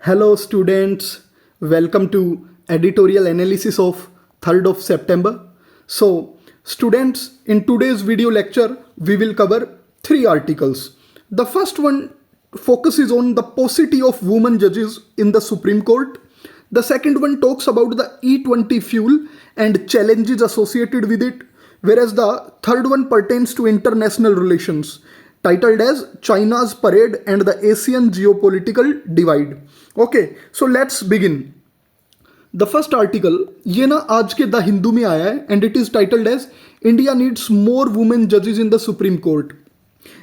Hello students, welcome to editorial analysis of 3rd of September. So students, in today's video lecture, we will cover 3 articles. The first one focuses on the paucity of women judges in the Supreme Court. The second one talks about the E20 fuel and challenges associated with it, whereas the third one pertains to international relations, titled as China's Parade and the Asian Geopolitical Divide. Okay, so let's begin. The first article ये ना आज के the Hindu में आया है and it is titled as India needs more women जजेस in the supreme court.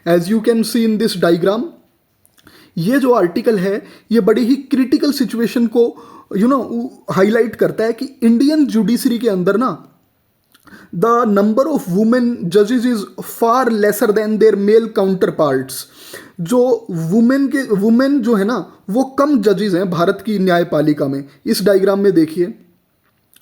As you can see in this diagram, ये जो आर्टिकल है ये बड़ी ही क्रिटिकल सिचुएशन को हाईलाइट करता है कि इंडियन जुडिशरी के अंदर ना द नंबर ऑफ वुमेन जजेस is far lesser than their male counterparts. जो वुमेन जो है ना वो कम जजेस हैं भारत की न्यायपालिका में. इस डायग्राम में देखिए,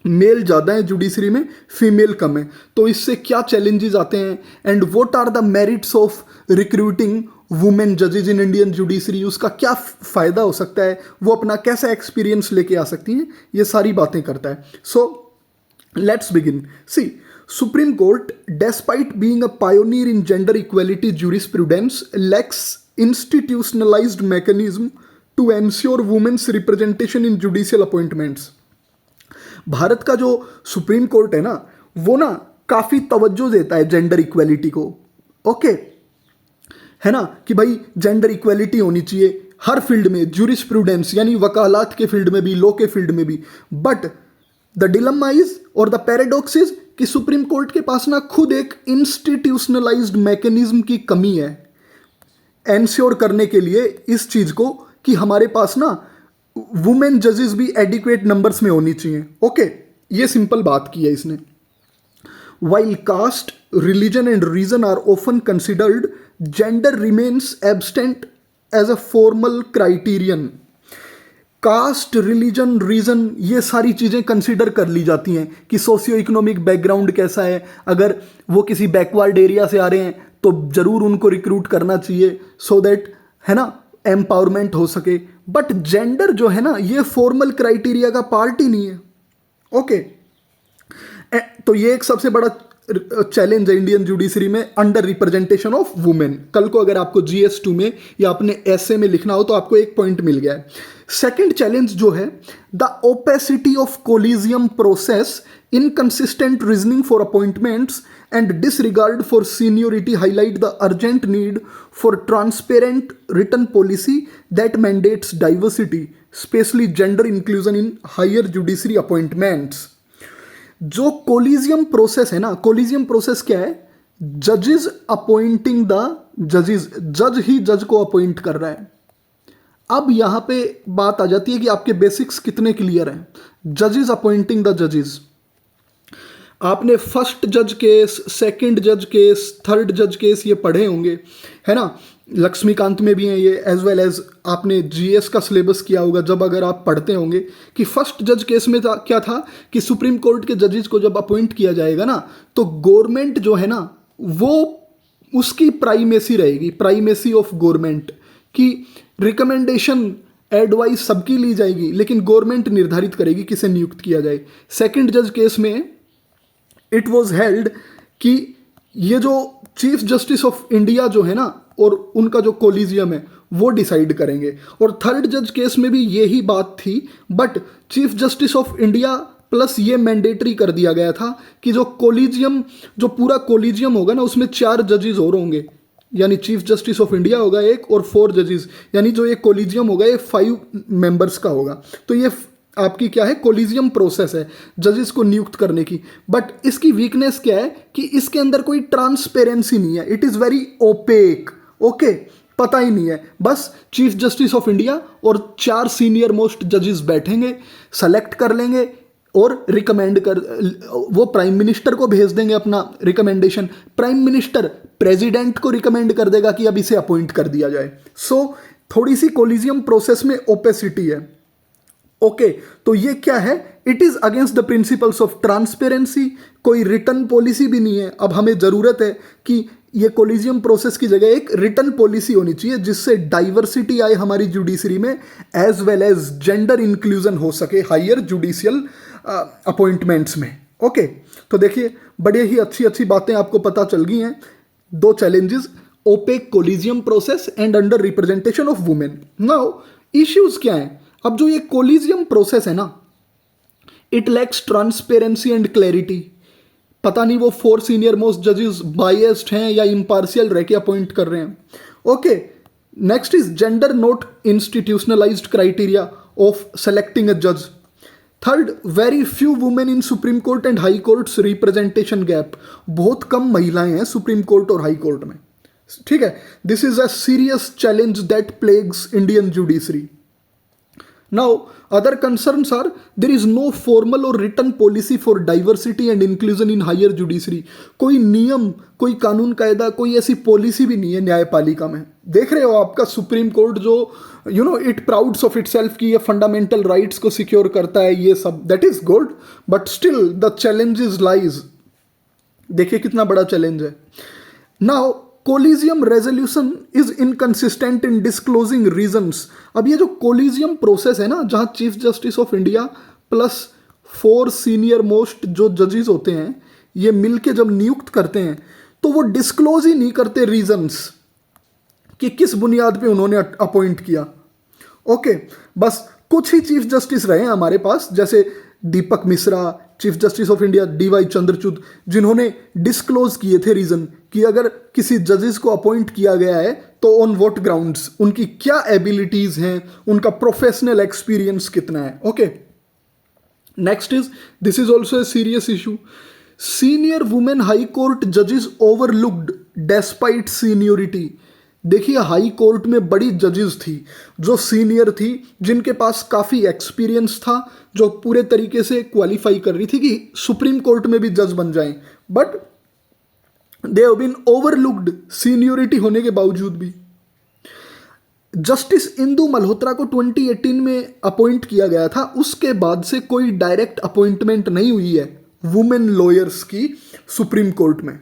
मेल ज़्यादा है जुडिशरी में, फीमेल कम है. तो इससे क्या चैलेंजेस आते हैं and what are the merits of recruiting women जजेस इन इंडियन जुडिशरी, उसका क्या फ़ायदा हो सकता है, वो अपना कैसा एक्सपीरियंस लेके आ सकती हैं, ये सारी बातें करता है. सो let's begin. See, Supreme Court, despite being a pioneer in gender equality jurisprudence, lacks institutionalized mechanism to ensure women's representation in judicial appointments. Bharat का जो सुप्रीम कोर्ट है ना वो ना काफ़ी तवज्जो देता है जेंडर इक्वेलिटी को. ओके है ना कि भाई जेंडर इक्वेलिटी होनी चाहिए हर फील्ड में, ज्यूरिस्प्रूडेंस यानी वकालत के फील्ड में भी, लॉ के फील्ड में भी. बट द डिलेमा इज और द पैराडॉक्स इज कि सुप्रीम कोर्ट के पास ना खुद एक इंस्टीट्यूशनलाइज्ड मैकेनिज्म की कमी है एंश्योर करने के लिए इस चीज को कि हमारे पास ना वुमेन जजेस भी एडिक्वेट नंबर्स में होनी चाहिए. ओके, ये सिंपल बात की है इसने. While caste, religion and region are often considered, gender remains absent as a formal criterion. Caste, religion, region, ये सारी चीज़ें कंसिडर कर ली जाती हैं कि सोशियो इकोनॉमिक बैकग्राउंड कैसा है. अगर वो किसी बैकवर्ड एरिया से आ रहे हैं तो ज़रूर उनको रिक्रूट करना चाहिए सो दैट है ना एम्पावरमेंट हो सके. बट जेंडर जो है ना ये फॉर्मल क्राइटेरिया का पार्ट ही नहीं है. ओके, तो ये एक सबसे बड़ा चैलेंज है इंडियन जुडिशरी में, अंडर रिप्रेजेंटेशन ऑफ वुमेन. कल को अगर आपको GS2 में या अपने एसे में लिखना हो तो आपको एक पॉइंट मिल गया है. सेकेंड चैलेंज जो है the opacity of collegium process, inconsistent reasoning for appointments and disregard for seniority highlight the urgent need for transparent written policy that mandates diversity, especially gender inclusion in higher judiciary appointments. जो collegium process है ना, collegium process क्या है? जजेस appointing the जजेस, जज ही जज को अपॉइंट कर रहा है. अब यहां पे बात आ जाती है कि आपके बेसिक्स कितने क्लियर हैं. जजेस अपॉइंटिंग द जजेस, आपने फर्स्ट जज केस, सेकंड जज केस, थर्ड जज केस ये पढ़े होंगे है ना. लक्ष्मीकांत में भी हैं ये, एज वेल एज आपने GS का सिलेबस किया होगा जब अगर आप पढ़ते होंगे कि फर्स्ट जज केस में क्या था कि सुप्रीम कोर्ट के जजेस को जब अपॉइंट किया जाएगा ना तो गवर्नमेंट जो है ना वो उसकी प्राइमेसी रहेगी, प्राइमेसी ऑफ गवर्नमेंट की रिकमेंडेशन एडवाइस सबकी ली जाएगी लेकिन गवर्नमेंट निर्धारित करेगी किसे नियुक्त किया जाए. सेकंड जज केस में इट वॉज हेल्ड कि ये जो चीफ जस्टिस ऑफ इंडिया जो है ना और उनका जो कोलिजियम है वो डिसाइड करेंगे. और थर्ड जज केस में भी यही बात थी, but chief justice of India plus ये मैंडेटरी कर दिया गया था कि जो कोलिजियम, जो पूरा कोलिजियम होगा ना उसमें 4 जजेस और होंगे, यानी चीफ जस्टिस ऑफ इंडिया होगा एक और 4 जजेस, यानी जो ये कोलिजियम होगा ये 5 मेंबर्स का होगा. तो ये आपकी क्या है, कोलिजियम प्रोसेस है जजेस को नियुक्त करने की. बट इसकी वीकनेस क्या है कि इसके अंदर कोई ट्रांसपेरेंसी नहीं है. It is very opaque. Okay, पता ही नहीं है. बस चीफ जस्टिस ऑफ इंडिया और 4 सीनियर मोस्ट जजेस बैठेंगे, सेलेक्ट कर लेंगे और रिकमेंड कर, वो प्राइम मिनिस्टर को भेज देंगे अपना रिकमेंडेशन. प्राइम मिनिस्टर प्रेसिडेंट को रिकमेंड कर देगा कि अब इसे अपॉइंट कर दिया जाए. सो थोड़ी सी कोलिजियम प्रोसेस में ओपेसिटी है. ओके, तो ये क्या है, it is against the principles of transparency. कोई रिटर्न पॉलिसी भी नहीं है. अब हमें ज़रूरत है कि ये कोलिजियम प्रोसेस की जगह एक रिटन पॉलिसी होनी चाहिए जिससे डाइवर्सिटी आए हमारी जुडिशरी में, as well as gender inclusion हो सके हायर जुडिशियल अपॉइंटमेंट्स में। ओके, तो देखिए बड़े ही अच्छी अच्छी बातें आपको पता चल गई हैं। दो challenges, opaque collegium process and under representation of women. Now issues क्या हैं? अब जो ये कोलिजियम प्रोसेस है ना, it lacks transparency and clarity. पता नहीं वो 4 सीनियर मोस्ट जजेस बायस्ड हैं या इम्पार्शियल रह के अपॉइंट कर रहे हैं। Okay, next is gender not institutionalised criteria of selecting a जज। Third, very few women in supreme court and high courts representation gap. बहुत कम महिलाएं हैं सुप्रीम कोर्ट और हाई कोर्ट में। ठीक है, this is a serious challenge that plagues Indian judiciary. Now, other concerns are there is no formal or written policy for diversity and inclusion in higher judiciary. कोई नियम, कोई कानून कायदा, कोई ऐसी पॉलिसी भी नहीं है न्यायपालिका में। देख रहे हो आपका सुप्रीम कोर्ट जो इट प्राउड्स ऑफ इट सेल्फ की ये फंडामेंटल राइट्स को सिक्योर करता है, ये सब that is good, but still the challenges lies. देखिए कितना बड़ा चैलेंज है। Now collegium resolution is inconsistent in disclosing reasons. अब ये जो कोलिजियम प्रोसेस है ना, जहां chief justice of India plus 4 senior most जो जजेस होते हैं, ये मिलके जब नियुक्त करते हैं तो वो डिस्क्लोज ही नहीं करते रीजंस कि किस बुनियाद पे उन्होंने अपॉइंट किया। ओके, बस कुछ ही चीफ जस्टिस रहे हैं हमारे पास, जैसे Deepak Mishra, chief justice of India DY Chandrachud, जिन्होंने डिस्क्लोज किए थे रीजन कि अगर किसी जजेस को अपॉइंट किया गया है तो ऑन व्हाट ग्राउंड्स, उनकी क्या एबिलिटीज हैं, उनका प्रोफेशनल एक्सपीरियंस कितना है। Okay, next is, this is also a serious issue, senior women high court जजेस ओवरलुक्ड डेस्पाइट सीनियोरिटी। देखिए हाई कोर्ट में बड़ी जजेस थी जो सीनियर थी, जिनके पास काफ़ी एक्सपीरियंस था, जो पूरे तरीके से क्वालिफाई कर रही थी कि सुप्रीम कोर्ट में भी जज बन जाएं, but they have been overlooked seniority होने के बावजूद भी। जस्टिस इंदु मल्होत्रा को 2018 में अपॉइंट किया गया था, उसके बाद से कोई डायरेक्ट अपॉइंटमेंट नहीं हुई है वुमेन लॉयर्स की सुप्रीम कोर्ट में।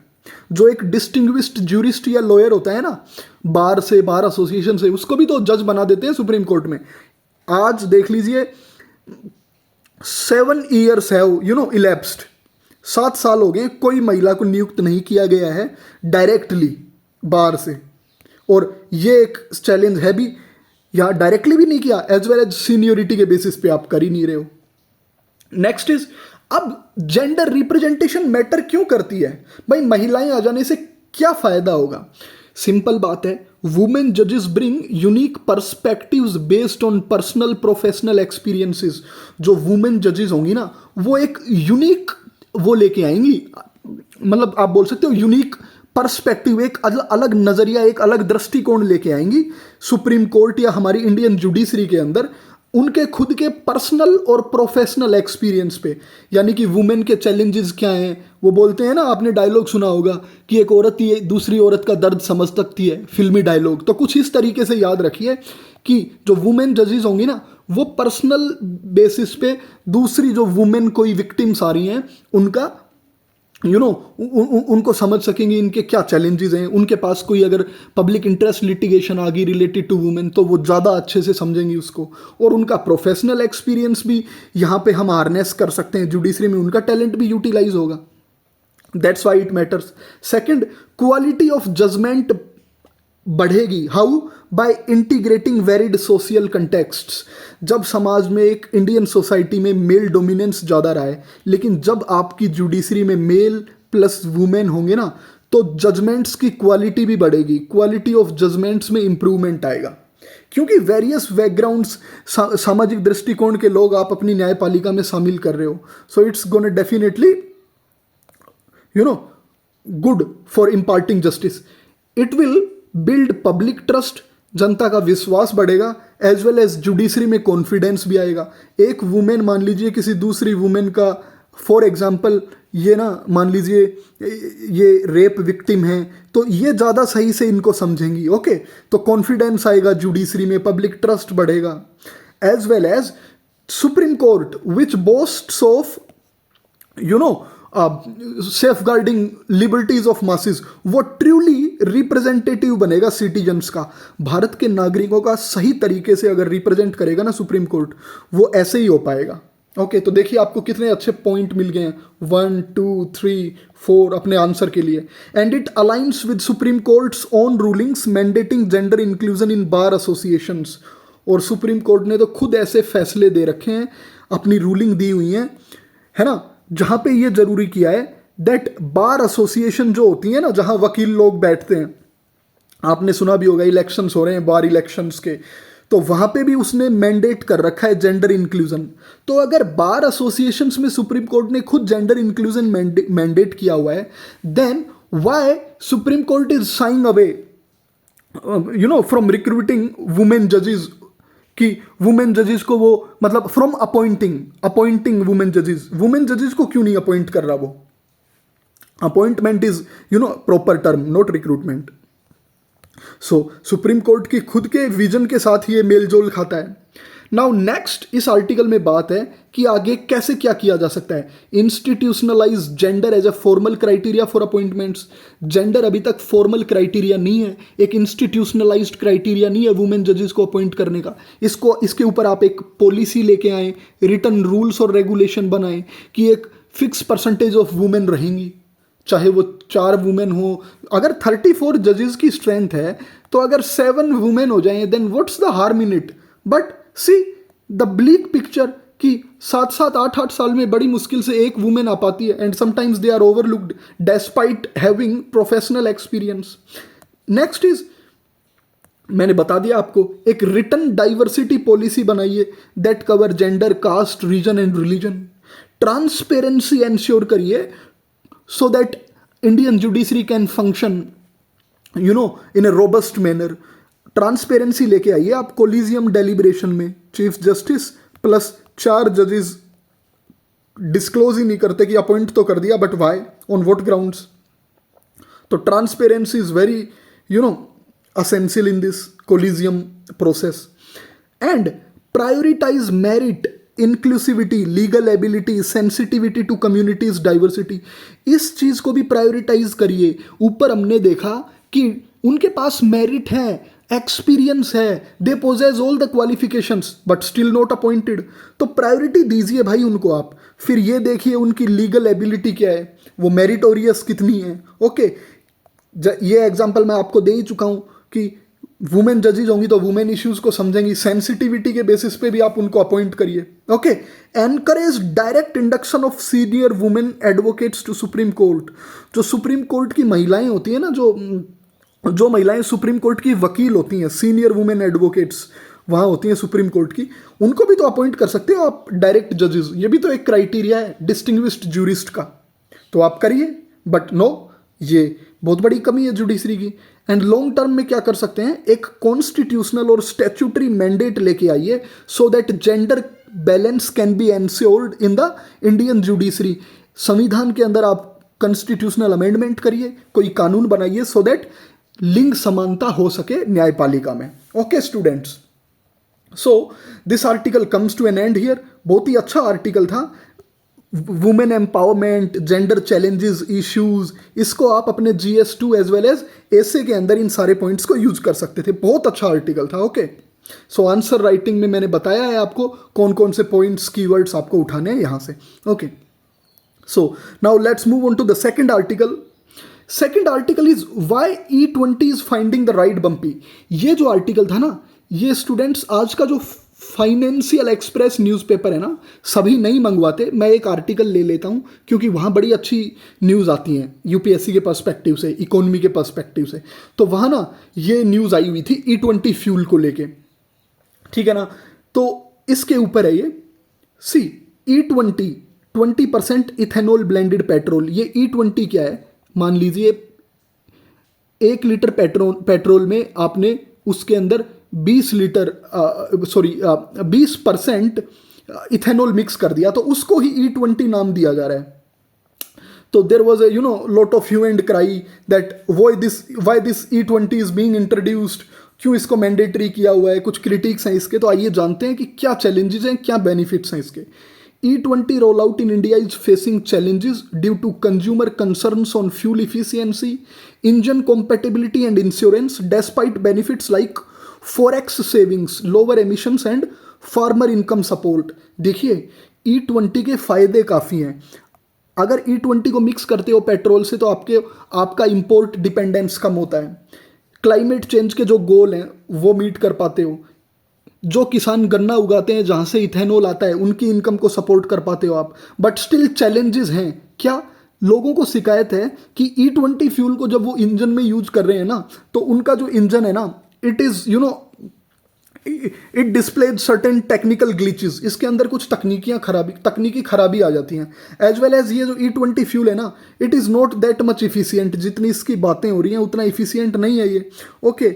जो एक डिस्टिंग्विश्ड ज्यूरिस्ट या लॉयर होता है ना, बार से, बार एसोसिएशन से, उसको भी तो जज बना देते हैं सुप्रीम कोर्ट में। आज देख लीजिए 7 years हैव इलेप्स्ड, 7 साल हो गए, कोई महिला को नियुक्त नहीं किया गया है डायरेक्टली बार से। और ये एक चैलेंज है भी, यहाँ डायरेक्टली भी नहीं किया, एज वेल एज सीनियोरिटी के बेसिस पे आप कर ही नहीं रहे हो। नेक्स्ट इज, अब जेंडर रिप्रेजेंटेशन मैटर क्यों करती है भाई? महिलाएं आ जाने से क्या फायदा होगा? सिंपल बात है, वुमेन जजेस bring unique perspectives based on personal professional experiences. जो वुमेन जजेस होंगी ना, वो एक यूनिक वो लेके आएंगी, मतलब आप बोल सकते हो यूनिक पर्सपेक्टिव, एक अलग नज़रिया, एक अलग दृष्टिकोण लेके आएंगी सुप्रीम कोर्ट या हमारी इंडियन जुडिशरी के अंदर, उनके खुद के पर्सनल और प्रोफेशनल एक्सपीरियंस पे। यानी कि वुमेन के चैलेंजेस क्या हैं, वो बोलते हैं ना, आपने डायलॉग सुना होगा कि एक औरत ही दूसरी औरत का दर्द समझ सकती है, फिल्मी डायलॉग। तो कुछ इस तरीके से याद रखिए कि जो वुमेन जजेस होंगी ना, वो पर्सनल बेसिस पे दूसरी जो वुमेन कोई विक्टिम्स आ रही हैं उनका उनको समझ सकेंगे, इनके क्या चैलेंजेस हैं, उनके पास कोई अगर पब्लिक इंटरेस्ट लिटिगेशन आ गई रिलेटेड टू वुमेन तो वो ज़्यादा अच्छे से समझेंगी उसको। और उनका प्रोफेशनल एक्सपीरियंस भी यहाँ पे हम हार्नेस कर सकते हैं जुडिशरी में, उनका टैलेंट भी यूटिलाइज होगा। That's why it matters. Second, quality of judgment बढ़ेगी। How? By integrating varied social contexts. जब समाज में, एक इंडियन सोसाइटी में मेल डोमिनेंस ज़्यादा रहा है, लेकिन जब आपकी जुडिशरी में मेल प्लस वुमेन होंगे ना, तो जजमेंट्स की क्वालिटी भी बढ़ेगी, क्वालिटी ऑफ जजमेंट्स में इंप्रूवमेंट आएगा। क्योंकि वेरियस बैकग्राउंड्स, सामाजिक दृष्टिकोण के लोग आप अपनी न्यायपालिका में शामिल कर रहे हो, so it's gonna definitely good for imparting justice. It will build public trust, जनता का विश्वास बढ़ेगा, एज वेल एज जुडिशरी में कॉन्फिडेंस भी आएगा। एक वुमेन मान लीजिए किसी दूसरी वुमेन का, फॉर एग्जांपल ये ना मान लीजिए ये रेप विक्टिम है, तो ये ज़्यादा सही से इनको समझेंगी। ओके, तो कॉन्फिडेंस आएगा जुडिशरी में, पब्लिक ट्रस्ट बढ़ेगा। As well as supreme court which boasts of safeguarding liberties of masses, वो ट्रूली रिप्रेजेंटेटिव बनेगा सिटीजन्स का, भारत के नागरिकों का सही तरीके से अगर रिप्रेजेंट करेगा ना सुप्रीम कोर्ट, वो ऐसे ही हो पाएगा। ओके, तो देखिए आपको कितने अच्छे पॉइंट मिल गए हैं, 1 2 3 4 अपने आंसर के लिए। And it aligns with supreme courts own rulings mandating gender inclusion in bar associations, और सुप्रीम कोर्ट ने तो खुद ऐसे फैसले दे रखे हैं, अपनी रूलिंग दी हुई है ना, जहां पे ये जरूरी किया है दैट बार एसोसिएशन जो होती है ना, जहां वकील लोग बैठते हैं, आपने सुना भी होगा इलेक्शंस हो रहे हैं बार इलेक्शंस के, तो वहां पे भी उसने मैंडेट कर रखा है जेंडर इंक्लूजन। तो अगर बार एसोसिएशंस में सुप्रीम कोर्ट ने खुद जेंडर इंक्लूजन मैंडेट किया हुआ है, then why supreme court is shying away from recruiting women जजेस, कि वुमेन जजेस को वो मतलब फ्रॉम अपॉइंटिंग वुमेन जजेस को क्यों नहीं अपॉइंट कर रहा वो? Appointment is proper term, not recruitment. So supreme court की खुद के विजन के साथ ये मेल जोल खाता है। नाउ नेक्स्ट इस आर्टिकल में बात है कि आगे कैसे क्या किया जा सकता है। Institutionalise gender as a formal criteria for appointments. Gender अभी तक फॉर्मल क्राइटेरिया नहीं है, एक इंस्टीट्यूशनलाइज्ड क्राइटेरिया नहीं है वुमेन जजेस को अपॉइंट करने का। इसके ऊपर आप एक पॉलिसी लेके आए, रिटर्न रूल्स और रेगुलेशन बनाए कि एक फिक्स परसेंटेज ऑफ वुमेन रहेंगी, चाहे वो 4 वुमेन हो। अगर 34 जजेस की स्ट्रेंथ है तो अगर 7 वुमेन हो जाए then what's the harm in it. But see the bleak picture कि 7-7 8-8 साल में बड़ी मुश्किल से एक वुमेन आ पाती है, and sometimes they are overlooked despite having professional experience. Next is, मैंने बता दिया आपको, एक रिटन डाइवर्सिटी पॉलिसी बनाइए that cover gender, caste, region and religion. Transparency ensure करिए so that Indian judiciary can function in a robust manner। Transparency लेके आइए आप कोलिजियम डेलिब्रेशन में, चीफ जस्टिस प्लस 4 जजेस डिस्क्लोज ही नहीं करते कि अपॉइंट तो कर दिया, but why, on what grounds. तो transparency is very essential in this collegium process. And prioritise merit, inclusivity, legal ability, sensitivity to communities diversity. इस चीज को भी प्रायोरिटाइज करिए। ऊपर हमने देखा कि उनके पास मेरिट है, एक्सपीरियंस है, they possess all the qualifications but still not appointed, तो प्रायोरिटी दीजिए भाई उनको आप। फिर ये देखिए उनकी लीगल एबिलिटी क्या है, वो मेरिटोरियस कितनी है। ओके, ये एग्जाम्पल मैं आपको दे ही चुका हूं कि वुमेन जजेस होंगी तो वुमेन इश्यूज को समझेंगी, सेंसिटिविटी के बेसिस पे भी आप उनको अपॉइंट करिए। Okay, encourage direct induction of senior women advocates to supreme court. जो सुप्रीम कोर्ट की महिलाएं होती हैं ना, जो महिलाएं सुप्रीम कोर्ट की वकील होती हैं, सीनियर वुमेन एडवोकेट्स वहाँ होती हैं सुप्रीम कोर्ट की, उनको भी तो अपॉइंट कर सकते हो आप डायरेक्ट जजेस। ये भी तो एक क्राइटेरिया है डिस्टिंग्विश्ड ज्यूरिस्ट का, तो आप करिए। बट नो, ये बहुत बड़ी कमी है जुडिशरी की। एंड लॉन्ग टर्म में क्या कर सकते हैं, एक कॉन्स्टिट्यूशनल और स्टैट्यूटरी मैंडेट लेके आइए so that gender balance can be ensured in the Indian judiciary. संविधान के अंदर आप कॉन्स्टिट्यूशनल अमेंडमेंट करिए, कोई कानून बनाइए सो दैट लिंग समानता हो सके न्यायपालिका में। Okay students, so this article comes to an end here. बहुत ही अच्छा आर्टिकल था, women empowerment, gender challenges, issues, इसको आप अपने GS2 एज वेल एज एसे के अंदर इन सारे पॉइंट्स को यूज कर सकते थे। बहुत अच्छा आर्टिकल था। ओके, सो आंसर राइटिंग में मैंने बताया है आपको कौन कौन से पॉइंट्स, कीवर्ड्स आपको उठाने हैं यहाँ से। Okay, so now let's move on to the second article. Second article is why E20 is finding the ride bumpy. ये जो आर्टिकल था ना, ये स्टूडेंट्स आज का जो फाइनेंशियल एक्सप्रेस न्यूज़पेपर है ना, सभी नहीं मंगवाते। मैं एक आर्टिकल ले लेता हूँ क्योंकि वहाँ बड़ी अच्छी न्यूज़ आती हैं UPSC के पर्सपेक्टिव से, इकोनॉमी के पर्सपेक्टिव से। तो वहाँ ना ये न्यूज़ आई हुई थी E20 फ्यूल को लेके, ठीक है ना। तो इसके ऊपर है ये, सी E20 20% इथेनॉल ब्लेंडेड पेट्रोल। ये E20 क्या है, मान लीजिए 1 लीटर पेट्रोल में आपने उसके अंदर 20% इथेनॉल मिक्स कर दिया, तो उसको ही E20 नाम दिया जा रहा है। तो there was a lot of hue and cry that why this E20 is being introduced, क्यों इसको मैंडेटरी किया हुआ है, कुछ क्रिटिक्स हैं इसके। तो आइए जानते हैं कि क्या चैलेंजेस हैं, क्या बेनिफिट्स हैं इसके। E20 rollout in India is facing challenges due to consumer concerns on fuel efficiency, engine compatibility, and insurance, despite benefits like forex savings, lower emissions, and farmer income support. देखिए E20 के फायदे काफ़ी हैं. अगर E20 को mix करते हो petrol से तो आपका इंपोर्ट डिपेंडेंस कम होता है. क्लाइमेट चेंज के जो गोल हैं वो मीट कर पाते हो. जो किसान गन्ना उगाते हैं जहाँ से इथेनॉल आता है उनकी इनकम को सपोर्ट कर पाते हो आप. बट स्टिल चैलेंजेस हैं. क्या? लोगों को शिकायत है कि E20 फ्यूल को जब वो इंजन में यूज कर रहे हैं ना तो उनका जो इंजन है ना it is it displays certain technical glitches. इसके अंदर कुछ तकनीकी खराबी आ जाती हैं. एज वेल एज ये जो E20 फ्यूल है ना it is not that much efficient. जितनी इसकी बातें हो रही हैं उतना इफिशियंट नहीं है ये. ओके.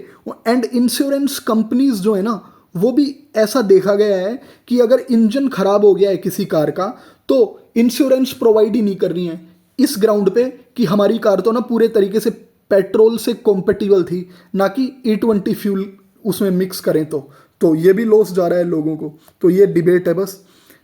एंड इंश्योरेंस कंपनीज जो है ना वो भी ऐसा देखा गया है कि अगर इंजन खराब हो गया है किसी कार का तो इंश्योरेंस प्रोवाइड ही नहीं कर रही है इस ग्राउंड पे कि हमारी कार तो ना पूरे तरीके से पेट्रोल से कॉम्पेटिबल थी, ना कि E20 फ्यूल उसमें मिक्स करें तो ये भी लॉस जा रहा है लोगों को. तो ये डिबेट है बस.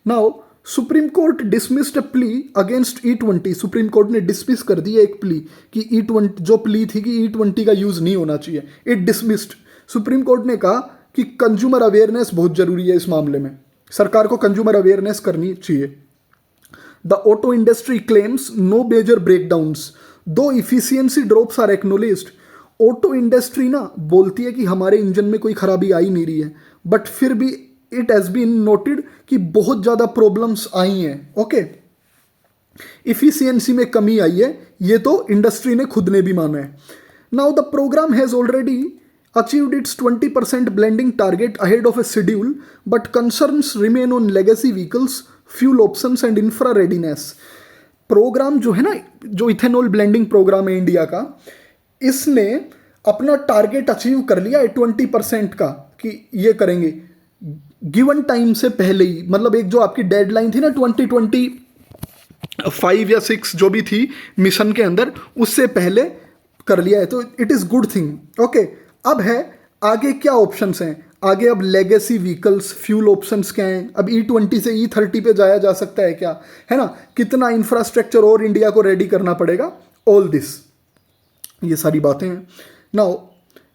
नाउ सुप्रीम कोर्ट डिसमिस्ड अ plea against E20. Supreme court ने डिसमिस कर दिया एक प्ली कि E20 जो प्ली थी कि E20 का यूज़ नहीं होना चाहिए. It dismissed. सुप्रीम कोर्ट ने कहा कि कंज्यूमर अवेयरनेस बहुत जरूरी है. इस मामले में सरकार को कंज्यूमर अवेयरनेस करनी चाहिए. The auto industry claims no major breakdowns though efficiency drops are acknowledged. Auto industry ना बोलती है कि हमारे इंजन में कोई खराबी आई नहीं रही है, बट फिर भी इट हैज़ बीन नोटेड कि बहुत ज़्यादा प्रॉब्लम्स आई हैं. ओके. इफिशियंसी में कमी आई है, ये तो इंडस्ट्री ने खुद ने भी माना है. Now the programme has already achieved its 20% blending target ahead of a schedule, but concerns remain on legacy vehicles, fuel options and infra readiness. Programme जो है ना, जो इथेनॉल ब्लेंडिंग प्रोग्राम है इंडिया का, इसने अपना टारगेट अचीव कर लिया है 20% का कि ये करेंगे गिवन टाइम से पहले ही. मतलब एक जो आपकी डेडलाइन थी ना 2025 या 6 जो भी थी मिशन के अंदर, उससे पहले कर लिया है. तो it is good thing. Okay. अब है आगे क्या ऑप्शंस हैं. आगे अब लेगेसी व्हीकल्स, फ्यूल ऑप्शंस क्या हैं. अब E20 से E30 पे जाया जा सकता है क्या, है ना. कितना इंफ्रास्ट्रक्चर और इंडिया को रेडी करना पड़ेगा. ऑल दिस, ये सारी बातें हैं. नाउ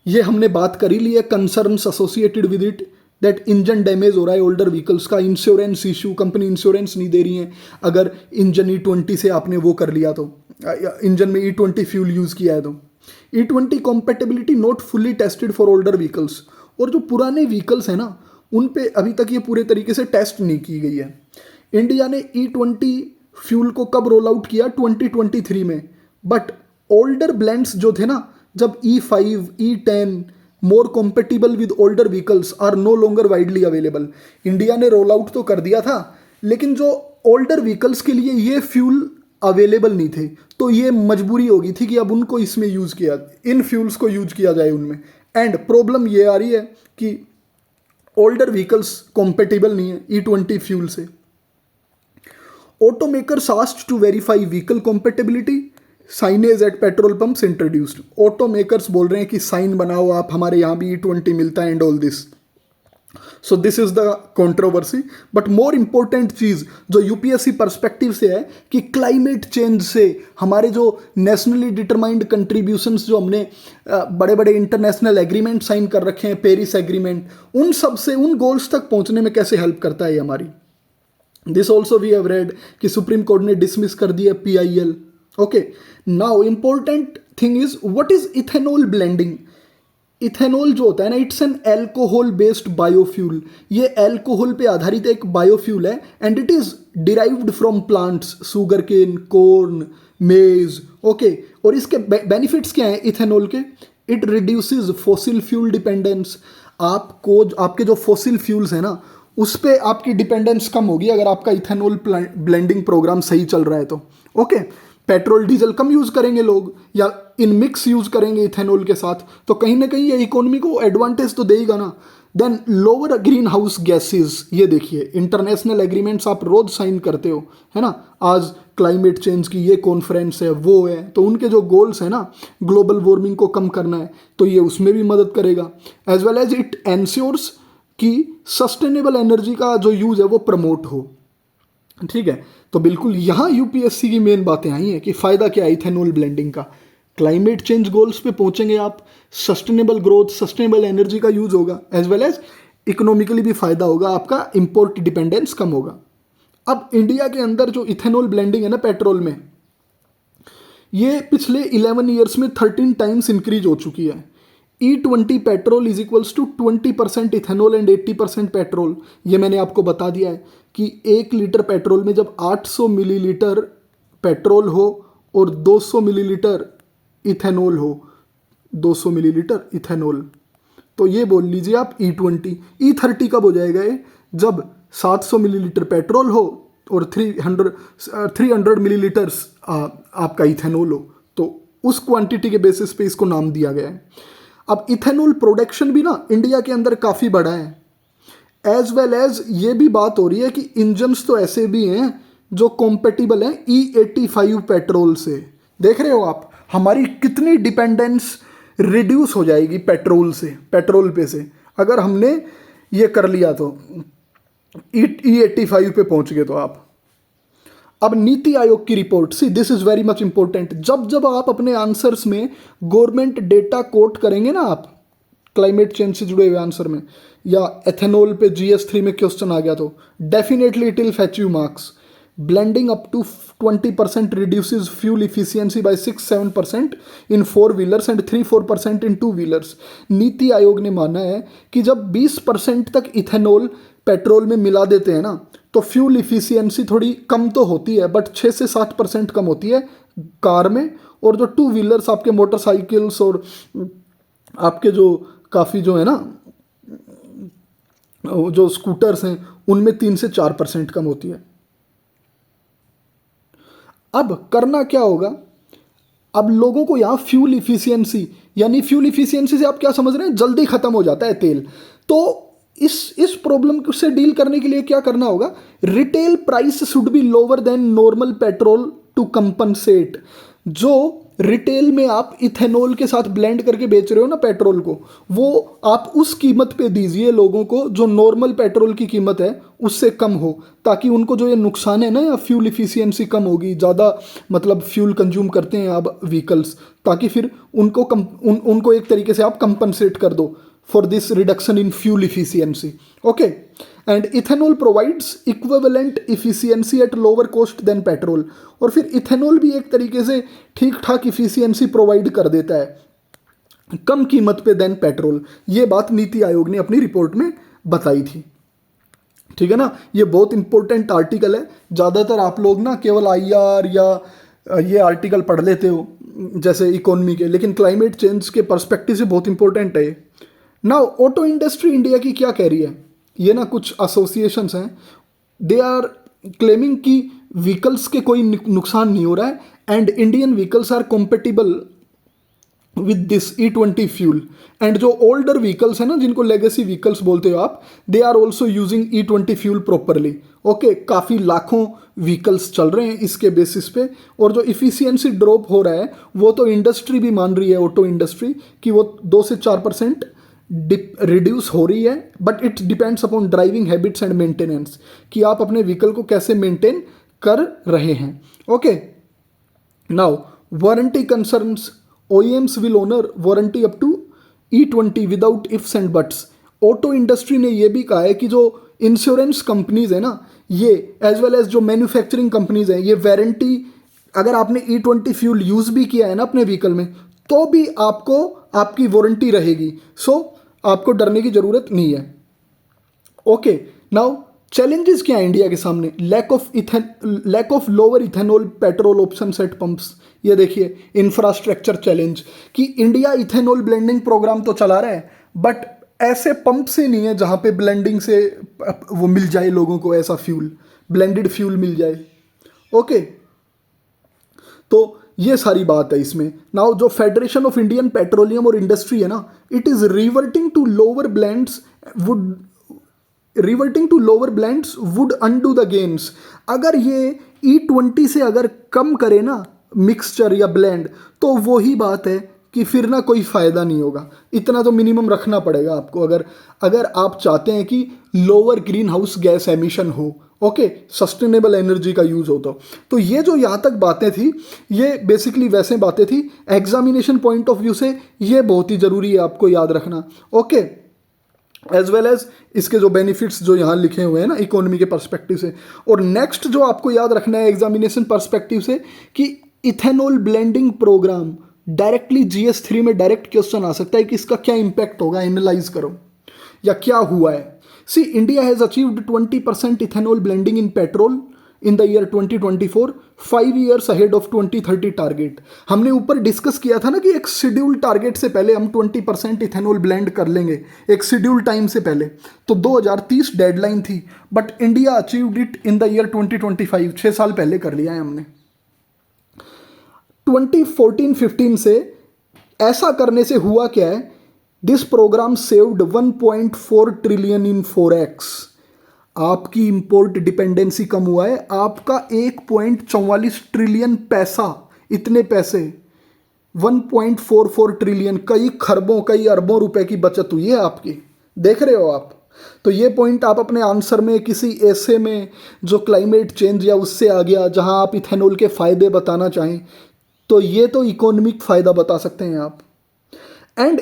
ये हमने बात करी ली है concerns associated with it, that engine damage हो रहा है ओल्डर व्हीकल्स का. इंश्योरेंस इशू, कंपनी इंश्योरेंस नहीं दे रही है अगर इंजन E20 से आपने वो कर लिया तो, इंजन में E20 फ्यूल यूज़ किया है तो. E20 compatibility not fully tested for older vehicles. और जो पुराने व्हीकल्स हैं ना उन पे अभी तक ये पूरे तरीके से टेस्ट नहीं की गई है. इंडिया ने E20 फ्यूल को कब रोल आउट किया? 2023 में. बट ओल्डर ब्लेंड्स जो थे ना, जब E5, E10 more compatible with older vehicles are no longer widely available. India ने रोल आउट तो कर दिया था, लेकिन जो ओल्डर व्हीकल्स के लिए ये फ्यूल अवेलेबल नहीं थे, तो ये मजबूरी हो गई थी कि अब उनको इसमें यूज़ किया, इन फ्यूल्स को यूज किया जाए उनमें. एंड प्रॉब्लम ये आ रही है कि ओल्डर व्हीकल्स कॉम्पेटिबल नहीं है E20 फ्यूल से. Automakers asked to verify vehicle compatibility, signage at petrol pumps introduced. Automakers बोल रहे हैं कि साइन बनाओ आप, हमारे यहाँ भी E20 मिलता है and all this. So this is the controversy. But more important चीज़ जो यूपीएससी पर्सपेक्टिव से है कि क्लाइमेट चेंज से हमारे जो नेशनली डिटरमाइंड कंट्रीब्यूशंस जो हमने बड़े बड़े इंटरनेशनल एग्रीमेंट साइन कर रखे हैं, पेरिस एग्रीमेंट, उन सब से उन गोल्स तक पहुंचने में कैसे हेल्प करता है ये हमारी. This also we have read कि सुप्रीम कोर्ट ने डिसमिस कर दिया PIL. Okay. Now important thing is what is ethanol blending. Ethanol जो होता है ना, it's an alcohol based biofuel. ये एल्कोहल पे आधारित एक बायोफ्यूल है and it is derived from plants, sugar cane, corn, maize. Okay. और इसके बेनिफिट्स क्या हैं इथेनॉल के? It reduces fossil fuel dependence. आपको आपके जो फॉसिल फ्यूल्स हैं ना उस पर आपकी डिपेंडेंस कम होगी अगर आपका इथेनॉल ब्लेंडिंग प्रोग्राम सही चल रहा है तो. ओके. पेट्रोल डीजल कम यूज़ करेंगे लोग या इन मिक्स यूज़ करेंगे इथेनॉल के साथ, तो कहीं ना कहीं ये इकोनॉमी को एडवांटेज तो देगा ना. Then lower greenhouse gases. ये देखिए इंटरनेशनल एग्रीमेंट्स आप रोज साइन करते हो, है ना. आज क्लाइमेट चेंज की ये कॉन्फ्रेंस है, वो है, तो उनके जो गोल्स हैं ना ग्लोबल वार्मिंग को कम करना है, तो ये उसमें भी मदद करेगा. As well as it ensures कि सस्टेनेबल एनर्जी का जो यूज़ है वो प्रमोट हो. ठीक है, तो बिल्कुल यहाँ यूपीएससी की मेन बातें आई हैं कि फ़ायदा क्या है इथेनॉल ब्लेंडिंग का। क्लाइमेट चेंज गोल्स पे पहुंचेंगे आप, सस्टेनेबल ग्रोथ, सस्टेनेबल एनर्जी का यूज होगा, एज वेल एज इकोनॉमिकली भी फायदा होगा, आपका इंपोर्ट डिपेंडेंस कम होगा। अब इंडिया के अंदर जो इथेनॉल ब्लेंडिंग है ना पेट्रोल में, ये पिछले 11 ईयर्स में 13 टाइम्स इंक्रीज हो चुकी है। E20 petrol is equals to 20% ethanol and 80% petrol. ये मैंने आपको बता दिया है कि 1 लीटर पेट्रोल में जब 800 मिलीलीटर पेट्रोल हो और 200 मिलीलीटर इथेनॉल हो, 200 मिलीलीटर इथेनॉल, तो ये बोल लीजिए आप E20। E30 कब हो जाएगा ये? जब 700 मिलीलीटर पेट्रोल हो और 300 मिलीलीटर्स आपका इथेनॉल हो, तो उस क्वांटिटी के बेसिस पे इसको नाम दिया गया है। अब इथेनॉल प्रोडक्शन भी ना इंडिया के अंदर काफ़ी बड़ा है, एज वेल एज ये भी बात हो रही है कि इंजन्स तो ऐसे भी हैं जो कॉम्पेटिबल हैं E85 पेट्रोल से। देख रहे हो आप हमारी कितनी डिपेंडेंस रिड्यूस हो जाएगी पेट्रोल से, पेट्रोल पे से, अगर हमने ये कर लिया तो E85 पे पहुंच गए तो आप। अब नीति आयोग की report, see this is very much important. जब जब आप अपने आंसर्स में गवर्नमेंट डेटा कोट करेंगे ना आप, क्लाइमेट चेंज से जुड़े हुए आंसर में, या एथेनॉल पे GS3 में क्वेश्चन आ गया तो definitely it will fetch you marks. Blending up to 20% reduces fuel efficiency by 6-7% in 4 wheelers and 3-4% in 2 wheelers. Niti Aayog ने माना है कि जब 20% तक इथेनॉल पेट्रोल में मिला देते हैं ना, तो फ्यूल इफिशियंसी थोड़ी कम तो होती है, बट 6 से 7% कम होती है कार में। और जो 2 व्हीलर्स आपके मोटरसाइकिल्स और आपके जो काफ़ी जो है ना जो स्कूटर्स हैं, उनमें 3 से 4% कम होती है। अब करना क्या होगा, अब लोगों को यहाँ फ्यूल इफिशियंसी, यानी फ्यूल इफिशियंसी से आप क्या समझ रहे हैं, जल्दी खत्म हो जाता है तेल। तो इस प्रॉब्लम से डील करने के लिए क्या करना होगा, retail price should be lower than normal petrol to compensate. जो रिटेल में आप इथेनॉल के साथ ब्लेंड करके बेच रहे हो ना पेट्रोल को, वो आप उस कीमत पे दीजिए लोगों को जो नॉर्मल पेट्रोल की कीमत है उससे कम हो, ताकि उनको जो ये नुकसान है ना, या फ्यूल इफिशियंसी कम होगी, ज़्यादा मतलब फ्यूल कंज्यूम करते हैं अब व्हीकल्स, ताकि फिर उनको एक तरीके से आप कंपनसेट कर दो for this reduction in fuel efficiency. Okay, and ethanol provides equivalent efficiency at lower cost than petrol. और फिर इथेनॉल भी एक तरीके से ठीक ठाक इफिशियंसी प्रोवाइड कर देता है कम कीमत पे देन पेट्रोल। ये बात नीति आयोग ने अपनी रिपोर्ट में बताई थी। ठीक है ना, ये बहुत इंपॉर्टेंट आर्टिकल है। ज़्यादातर आप लोग ना केवल IR या ये आर्टिकल पढ़ लेते हो जैसे इकोनॉमी के, लेकिन क्लाइमेट चेंज के पर्सपेक्टिव से बहुत इंपॉर्टेंट है। नाउ ऑटो इंडस्ट्री इंडिया की क्या कह रही है, ये ना कुछ एसोसिएशंस हैं, दे आर क्लेमिंग कि व्हीकल्स के कोई नुकसान नहीं हो रहा है and Indian vehicles are compatible with this E20 fuel. And जो ओल्डर व्हीकल्स है ना, जिनको लेगेसी व्हीकल्स बोलते हो आप, they are also using E20 fuel properly. Okay, काफ़ी लाखों व्हीकल्स चल रहे हैं इसके बेसिस पे, और जो इफिशियंसी ड्रॉप हो रहा है वो तो इंडस्ट्री भी मान रही है, ऑटो इंडस्ट्री, कि वो 2 से 4% रिड्यूस हो रही है। But it depends upon driving habits and maintenance, कि आप अपने व्हीकल को कैसे मेंटेन कर रहे हैं। Okay, now warranty concerns, OEMs will honor warranty up to E20 without ifs and buts। Auto industry ने ये भी कहा है कि जो इंश्योरेंस कंपनीज है ना, ये एज वेल एज जो मैन्युफैक्चरिंग कंपनीज हैं, ये वारंटी, अगर आपने E20 फ्यूल यूज़ भी किया है ना अपने व्हीकल में, तो भी आपको आपकी वारंटी रहेगी। सो आपको डरने की ज़रूरत नहीं है। ओके, नाउ चैलेंजेस क्या है इंडिया के सामने, lack of lower ethanol petrol option at pumps. ये देखिए इंफ्रास्ट्रक्चर चैलेंज, कि इंडिया इथेनॉल ब्लेंडिंग प्रोग्राम तो चला रहा है, बट ऐसे पंप से नहीं है जहाँ पे ब्लेंडिंग से वो मिल जाए लोगों को, ऐसा फ्यूल, ब्लेंडेड फ्यूल मिल जाए। ओके, तो ये सारी बात है इसमें। नाउ जो फेडरेशन ऑफ इंडियन पेट्रोलियम और इंडस्ट्री है ना, it is reverting to lower blends would undo the gains. अगर ये E20 से अगर कम करे ना मिक्सचर या ब्लेंड, तो वही बात है कि फिर ना कोई फ़ायदा नहीं होगा। इतना तो मिनिमम रखना पड़ेगा आपको, अगर अगर आप चाहते हैं कि lower green house gas emission हो, ओके, सस्टेनेबल एनर्जी का यूज़ हो। तो ये जो यहाँ तक बातें थी, ये बेसिकली वैसे बातें थी। एग्जामिनेशन पॉइंट ऑफ व्यू से ये बहुत ही ज़रूरी है आपको याद रखना, ओके, एज वेल एज इसके जो बेनिफिट्स जो यहाँ लिखे हुए हैं ना इकोनॉमी के पर्सपेक्टिव से। और नेक्स्ट जो आपको याद रखना है एग्जामिनेशन पर्सपेक्टिव से कि ethanol blending programme directly GS3 में डायरेक्ट क्वेश्चन आ सकता है कि इसका क्या इंपैक्ट होगा, एनालाइज करो या क्या हुआ है। See, India has achieved 20% ethanol blending in petrol in the year 2024, 5 years ahead of 2030 target. हमने ऊपर डिस्कस किया था ना कि एक शेड्यूल टारगेट से पहले हम 20% इथेनॉल ब्लेंड कर लेंगे, एक शेड्यूल टाइम से पहले। तो 2030 डेडलाइन थी, but India achieved it in the year 2025, 6 साल पहले कर लिया है हमने। 2014-15 से ऐसा करने से हुआ क्या है, this programme saved 1.4 trillion in 4x। आपकी इंपोर्ट डिपेंडेंसी कम हुआ है, आपका 1.44 ट्रिलियन पैसा, इतने पैसे 1.44 ट्रिलियन, कई खरबों कई अरबों रुपए की बचत हुई है आपकी, देख रहे हो आप। तो ये पॉइंट आप अपने आंसर में किसी ऐसे में जो क्लाइमेट चेंज या उससे आ गया जहां आप इथेनॉल के फ़ायदे बताना चाहें, तो ये तो इकोनॉमिक फ़ायदा बता सकते हैं आप। And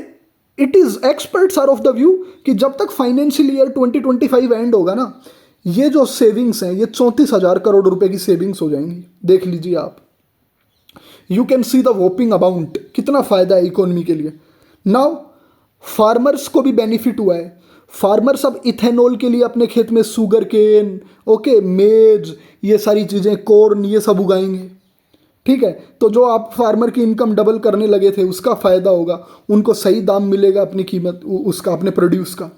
it is experts are of the view कि जब तक फाइनेंशियल ईयर 2025 एंड होगा ना, ये जो सेविंग्स हैं ये 34,000 करोड़ रुपए की सेविंग्स हो जाएंगी। देख लीजिए आप, you can see the whopping amount, कितना फ़ायदा है इकोनॉमी के लिए। नाउ फार्मर्स को भी बेनिफिट हुआ है। फार्मर्स अब इथेनॉल के लिए अपने खेत में शुगर केन, ओके, मेज, ये सारी चीज़ें, कॉर्न, ये सब उगाएंगे, ठीक है। तो जो आप फार्मर की इनकम डबल करने लगे थे उसका फ़ायदा होगा, उनको सही दाम मिलेगा अपनी कीमत उसका, अपने प्रोड्यूस का,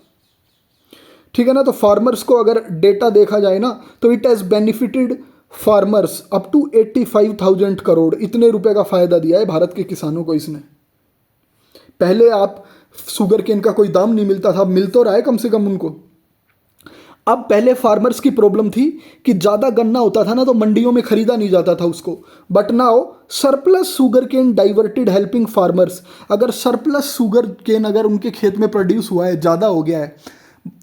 ठीक है ना। तो फार्मर्स को अगर डेटा देखा जाए ना, तो it has benefited farmers up to 85,000 crore, इतने रुपए का फ़ायदा दिया है भारत के किसानों को इसने। पहले आप शुगर केन का कोई दाम नहीं मिलता था, अब मिल तो रहा है कम से कम उनको। अब पहले फार्मर्स की प्रॉब्लम थी कि ज़्यादा गन्ना होता था ना तो मंडियों में खरीदा नहीं जाता था उसको, but now surplus sugar cane diverted helping farmers. अगर सरप्लस शुगर केन अगर उनके खेत में प्रोड्यूस हुआ है, ज़्यादा हो गया है,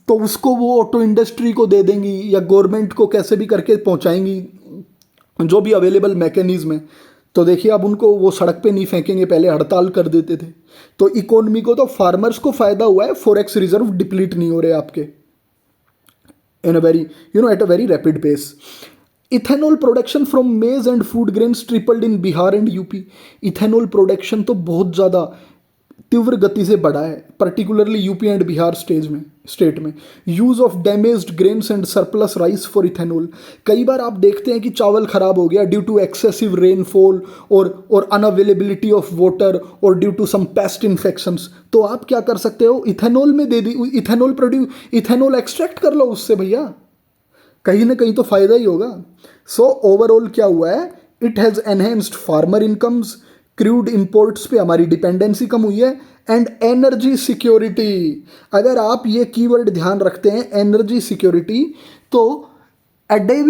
तो उसको वो ऑटो इंडस्ट्री को दे देंगी या गवर्नमेंट को कैसे भी करके पहुंचाएंगी, जो भी अवेलेबल मैकेनिज्म है। तो देखिए अब उनको वो सड़क पे नहीं फेंकेंगे, पहले हड़ताल कर देते थे। तो इकोनॉमी को, तो फार्मर्स को फ़ायदा हुआ है, फॉरेक्स रिजर्व डिप्लीट नहीं हो रहे आपके in a very, at a very rapid pace. Ethanol production from maize and food grains tripled in Bihar and UP. Ethanol production तो बहुत ज़्यादा तीव्र गति से बढ़ा है, particularly UP and Bihar state में। Use of damaged grains and surplus rice for ethanol. कई बार आप देखते हैं कि चावल खराब हो गया ड्यू टू एक्सेसिव रेनफॉल और अनअवेलेबिलिटी ऑफ वाटर और due to some pest infections. तो आप क्या कर सकते हो, इथेनॉल में दे दी, इथेनॉल एक्सट्रैक्ट कर लो उससे भैया, कहीं ना कहीं तो फ़ायदा ही होगा। सो ओवरऑल क्या हुआ है, it has enhanced farmer incomes, crude imports पे हमारी डिपेंडेंसी कम हुई है, एंड एनर्जी सिक्योरिटी। अगर आप ये कीवर्ड ध्यान रखते हैं एनर्जी सिक्योरिटी, तो डे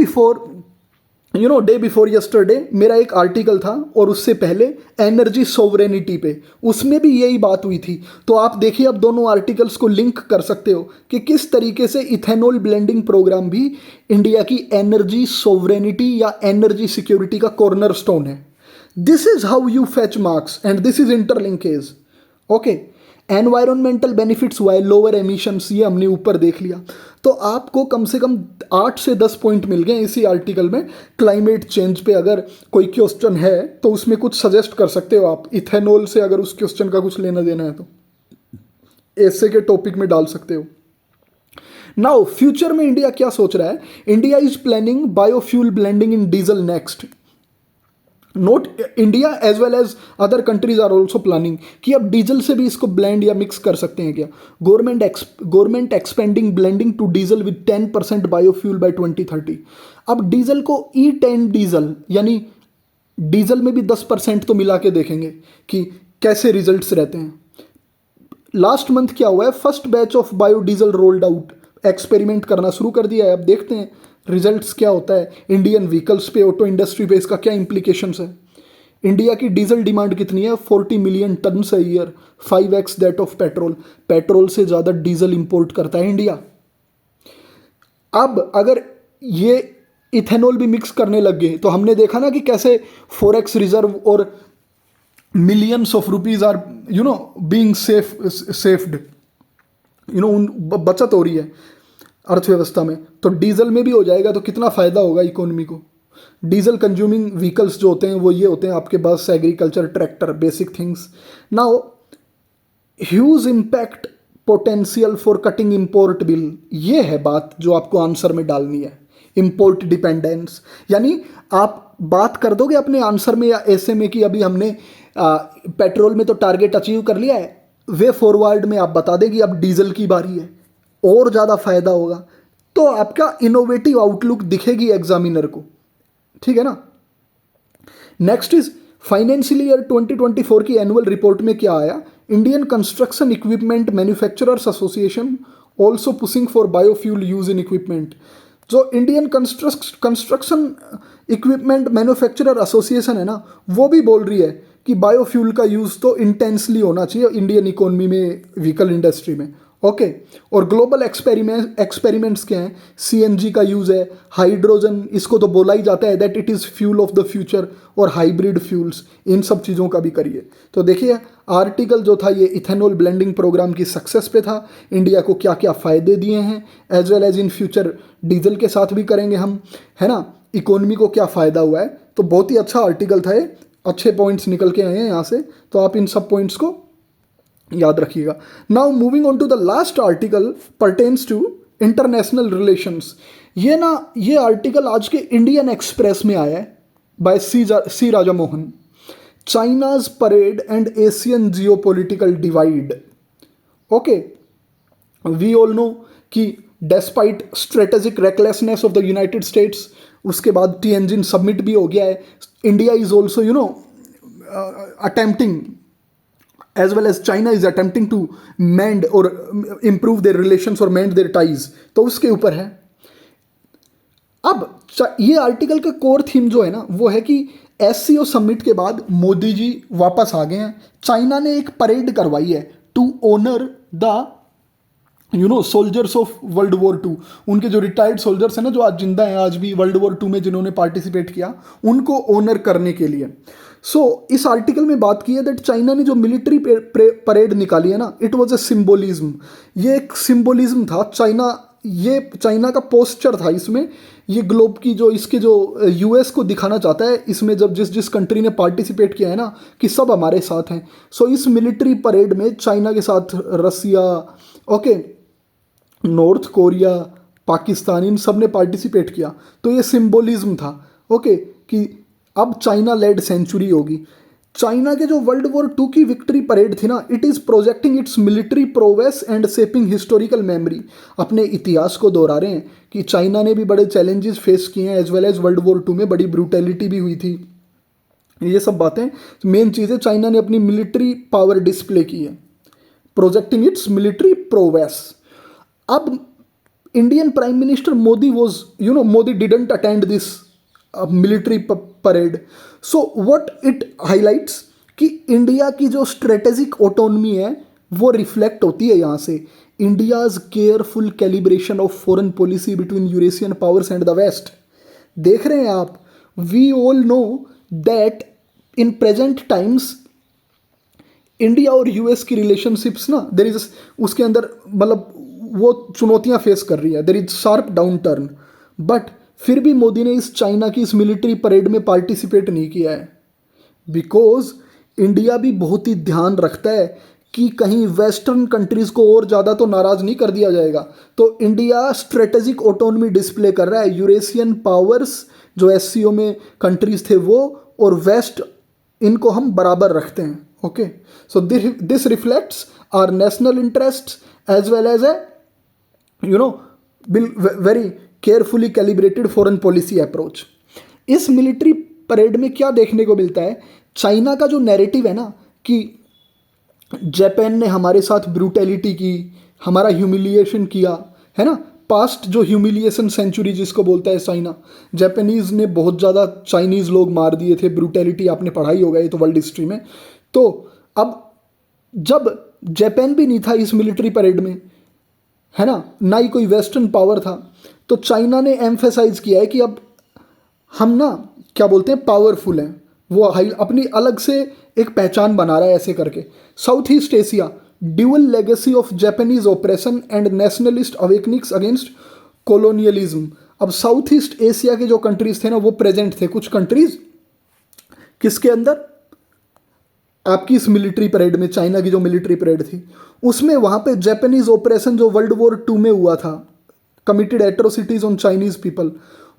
बिफोर यस्टरडे मेरा एक आर्टिकल था और उससे पहले एनर्जी सोवरेनिटी पे, उसमें भी यही बात हुई थी। तो आप देखिए अब दोनों आर्टिकल्स को लिंक कर सकते हो कि किस तरीके से इथेनॉल ब्लेंडिंग प्रोग्राम भी इंडिया की एनर्जी सोवरेनिटी या एनर्जी सिक्योरिटी का कॉर्नर स्टोन है। This is how you fetch marks and this is interlinkage. Okay. Environmental benefits हुआ है, लोअर एमिशंस, ये हमने ऊपर देख लिया। तो आपको कम से कम 8 से 10 पॉइंट मिल गए इसी आर्टिकल में। क्लाइमेट चेंज पे अगर कोई क्वेश्चन है तो उसमें कुछ सजेस्ट कर सकते हो आप, इथेनॉल से अगर उस क्वेश्चन का कुछ लेना देना है तो ऐसे के टॉपिक में डाल सकते हो। नाउ फ्यूचर में इंडिया क्या सोच रहा है, India is planning biofuel blending in diesel next. Note India as well as other countries are also planning कि अब डीजल से भी इसको ब्लेंड या मिक्स कर सकते हैं क्या। Government expanding blending to diesel with 10% biofuel by 2030। अब डीजल को E10 डीजल, यानी डीजल में भी 10% तो मिला के देखेंगे कि कैसे रिजल्ट्स रहते हैं। लास्ट मंथ क्या हुआ है, first batch of biodiesel rolled out, experiment करना शुरू कर दिया है। अब देखते हैं रिजल्ट्स क्या होता है, इंडियन व्हीकल्स पे, ऑटो इंडस्ट्री पे इसका क्या इंप्लीकेशंस है। इंडिया की डीजल डिमांड कितनी है? 40 मिलियन टन से year, 5x that of petrol. Petrol से ज़्यादा डीजल इंपोर्ट करता है इंडिया। अब अगर ये इथेनॉल भी मिक्स करने लग गए तो हमने देखा ना कि कैसे फॉरेक्स रिजर्व और millions of rupees are being saved, बचत हो रही है अर्थव्यवस्था में। तो डीजल में भी हो जाएगा तो कितना फ़ायदा होगा इकोनॉमी को। डीजल कंज्यूमिंग व्हीकल्स जो होते हैं वो ये होते हैं आपके बस, agriculture, tractor, basic things. Now huge impact potential for cutting import bill, ये है बात जो आपको आंसर में डालनी है। इम्पोर्ट डिपेंडेंस, यानी आप बात कर दोगे अपने आंसर में या ऐसे में कि अभी हमने पेट्रोल में तो टारगेट अचीव कर लिया है, वे फॉरवर्ड में आप बता देगी अब डीजल की बारी है, और ज़्यादा फायदा होगा। तो आपका इनोवेटिव आउटलुक दिखेगी एग्जामिनर को, ठीक है ना। नेक्स्ट इज फाइनेंशियल ईयर 2024 की एनुअल रिपोर्ट में क्या आया? Indian construction equipment manufacturers association also pushing for biofuel use in equipment. जो Indian construction equipment manufacturer association है ना, वो भी बोल रही है कि बायोफ्यूल का यूज़ तो इंटेंसली होना चाहिए इंडियन इकोनॉमी में, व्हीकल इंडस्ट्री में। ओके और ग्लोबल एक्सपेरिमेंट्स क्या हैं? सीएनजी का यूज़ है, हाइड्रोजन, इसको तो बोला ही जाता है that it is fuel of the future, और हाइब्रिड फ्यूल्स, इन सब चीज़ों का भी करिए। तो देखिए आर्टिकल जो था ये इथेनॉल ब्लेंडिंग प्रोग्राम की सक्सेस पे था, इंडिया को क्या क्या फ़ायदे दिए हैं, as well as in future diesel के साथ भी करेंगे हम, है ना, इकोनॉमी को क्या फ़ायदा हुआ है। तो बहुत ही अच्छा आर्टिकल था ये, अच्छे पॉइंट्स निकल के आए हैं यहाँ से, तो आप इन सब पॉइंट्स को याद रखिएगा। Now moving on to the last article pertains to international relations. ये आर्टिकल आज के इंडियन एक्सप्रेस में आया है by C Raja Mohan. China's parade and Asian geopolitical divide. Okay, we all know कि despite strategic recklessness of the United States, उसके बाद Tianjin summit भी हो गया है। India is also attempting as well as China is attempting to mend or improve their relations or mend their ties, तो उसके ऊपर है। अब ये आर्टिकल का कोर थीम जो है ना वो है कि एससीओ समिट के बाद मोदी जी वापस आ गए हैं। चाइना ने एक परेड करवाई है to honour the soldiers of world war 2। उनके जो रिटायर्ड सोल्जर्स हैं ना, जो आज जिंदा हैं, आज भी वर्ल्ड वॉर 2 में जिन्होंने पार्टिसिपेट किया, उनको ऑनर करने के लिए। इस आर्टिकल में बात की है दैट चाइना ने जो मिलिट्री परेड निकाली है ना, इट वॉज ए सिम्बोलिज्म। ये एक सिम्बोलिज्म था। चाइना का पोस्चर था इसमें। ये ग्लोब की इसके जो यूएस को दिखाना चाहता है इसमें, जब जिस कंट्री ने पार्टिसिपेट किया है ना, कि सब हमारे साथ हैं। इस मिलिट्री परेड में चाइना के साथ रसिया, नॉर्थ कोरिया, पाकिस्तान, इन सब ने पार्टिसिपेट किया। तो ये सिम्बोलिज्म था कि अब चाइना लेड सेंचुरी होगी। चाइना के जो वर्ल्ड वॉर 2 की विक्ट्री परेड थी ना, it is projecting it's military prowess and shaping historical memory. अपने इतिहास को दोहरा रहे हैं कि चाइना ने भी बड़े चैलेंजेस फेस किए हैं, as well as world war 2 में बड़ी ब्रूटैलिटी भी हुई थी। ये सब बातें, मेन चीज़ है चाइना ने अपनी मिलिट्री पावर डिस्प्ले की है, प्रोजेक्टिंग इट्स मिलिट्री प्रोवेस। अब Indian prime minister Modi Modi didn't attend this military parade. What it highlights कि इंडिया की जो स्ट्रेटेजिक ऑटोनमी है वो रिफ्लेक्ट होती है यहाँ से। India's careful calibration of foreign policy between Eurasian powers and the West. देख रहे हैं आप, we all know that in present times India और यूएस की रिलेशनशिप्स ना, देर इज उसके अंदर मतलब वो चुनौतियाँ फेस कर रही है, there is sharp down turn. But फिर भी मोदी ने इस चाइना की इस मिलिट्री परेड में पार्टिसिपेट नहीं किया है, बिकॉज इंडिया भी बहुत ही ध्यान रखता है कि कहीं वेस्टर्न कंट्रीज़ को और ज़्यादा तो नाराज़ नहीं कर दिया जाएगा। तो इंडिया स्ट्रेटेजिक ऑटोनमी डिस्प्ले कर रहा है। यूरेशियन पावर्स जो एससीओ में कंट्रीज़ थे वो, और वेस्ट, इनको हम बराबर रखते हैं। Okay, so this reflects our national interest as well as very carefully calibrated foreign policy approach. इस मिलिट्री परेड में क्या देखने को मिलता है? चाइना का जो नैरेटिव है ना कि जापान ने हमारे साथ ब्रूटैलिटी की, हमारा ह्यूमिलिएशन किया, है ना, पास्ट जो ह्यूमिलिएशन सेंचुरी जिसको बोलता है चाइना, जापानीज़ ने बहुत ज़्यादा चाइनीज़ लोग मार दिए थे, ब्रूटैलिटी आपने पढ़ाई होगा ये तो वर्ल्ड हिस्ट्री में। तो अब जब जापान भी नहीं था इस मिलिट्री परेड में, है ना ही कोई वेस्टर्न पावर था, तो चाइना ने एम्फेसाइज किया है कि अब हम ना क्या बोलते हैं पावरफुल हैं, वो हाई अपनी अलग से एक पहचान बना रहा है ऐसे करके। South east Asia dual legacy of Japanese operation and nationalist awakenings against colonialism. अब साउथ ईस्ट एशिया के जो कंट्रीज थे ना वो प्रेजेंट थे, कुछ कंट्रीज किसके अंदर, आपकी इस मिलिट्री परेड में, चाइना की जो मिलिट्री परेड थी उसमें, वहाँ पे जापानीज ऑपरेशन जो वर्ल्ड वॉर 2 में हुआ था, committed atrocities on Chinese people,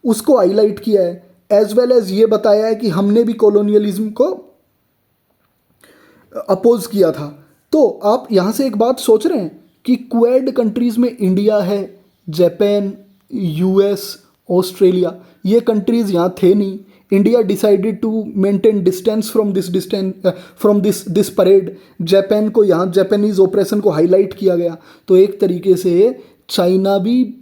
उसको हाईलाइट किया है, एज वेल एज ये बताया है कि हमने भी कॉलोनियलिज्म को अपोज किया था। तो आप यहाँ से एक बात सोच रहे हैं कि क्वेड कंट्रीज में इंडिया है, जापान, यूएस, ऑस्ट्रेलिया, ये कंट्रीज यहाँ थे नहीं। India decided to maintain distance from this parade. Japan को यहाँ जापानीज ऑपरेशन को हाईलाइट किया गया। तो एक तरीके से चाइना भी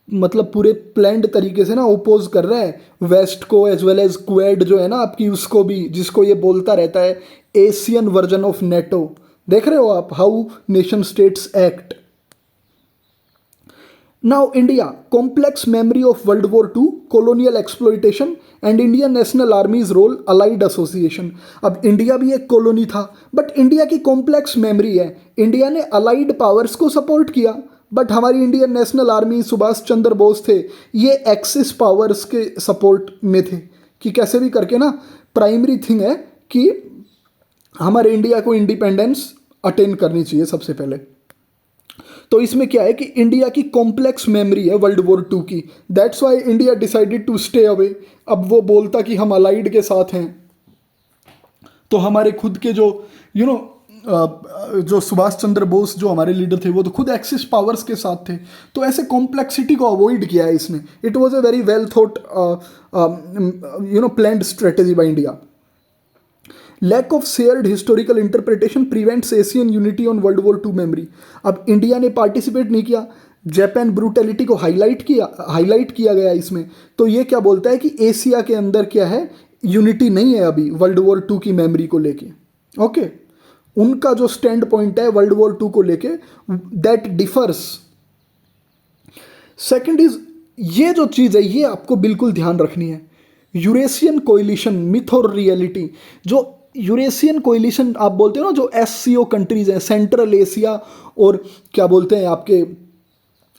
मतलब पूरे प्लान्ड तरीके से ना ओपोज कर रहा है वेस्ट को, एज वेल एज क्वेड जो है ना आपकी, उसको भी, जिसको ये बोलता रहता है एशियन वर्जन ऑफ नेटो। देख रहे हो आप how nation states act. Now India complex memory of world war 2, colonial exploitation and Indian national army's role, allied association. अब इंडिया भी एक कॉलोनी था, बट इंडिया की कॉम्प्लेक्स मेमोरी है। इंडिया ने अलाइड पावर्स को सपोर्ट किया, बट हमारी Indian national army, Subhash Chandra Bose थे, ये एक्सिस पावर्स के सपोर्ट में थे कि कैसे भी करके ना, प्राइमरी थिंग है कि हमारे इंडिया को इंडिपेंडेंस अटेन करनी चाहिए सबसे पहले। तो इसमें क्या है कि इंडिया की कॉम्प्लेक्स मेमोरी है वर्ल्ड वॉर 2 की, that's why India decided to stay away. अब वो बोलता कि हम अलाइड के साथ हैं, तो हमारे खुद के जो जो सुभाष चंद्र बोस जो हमारे लीडर थे वो तो खुद एक्सिस पावर्स के साथ थे। तो ऐसे कॉम्प्लेक्सिटी को अवॉइड किया है इसने। It was a very well thought planned strategy by India. Lack of shared historical interpretation prevents Asian unity on world war 2 memory. अब इंडिया ने पार्टिसिपेट नहीं किया, जापान ब्रूटैलिटी को हाईलाइट किया गया इसमें। तो ये क्या बोलता है कि एशिया के अंदर क्या है, यूनिटी नहीं है अभी वर्ल्ड वॉर 2 की मेमोरी को लेके। ओके, उनका जो स्टैंड पॉइंट है वर्ल्ड वॉर 2 को लेके, दैट डिफर्स। सेकंड इज, ये जो चीज़ है ये आपको बिल्कुल ध्यान रखनी है, यूरेशियन कोइलिशन मिथ और रियलिटी। जो यूरेशियन कोइलिशन आप बोलते हो ना, जो एससीओ कंट्रीज हैं, सेंट्रल एशिया और क्या बोलते हैं आपके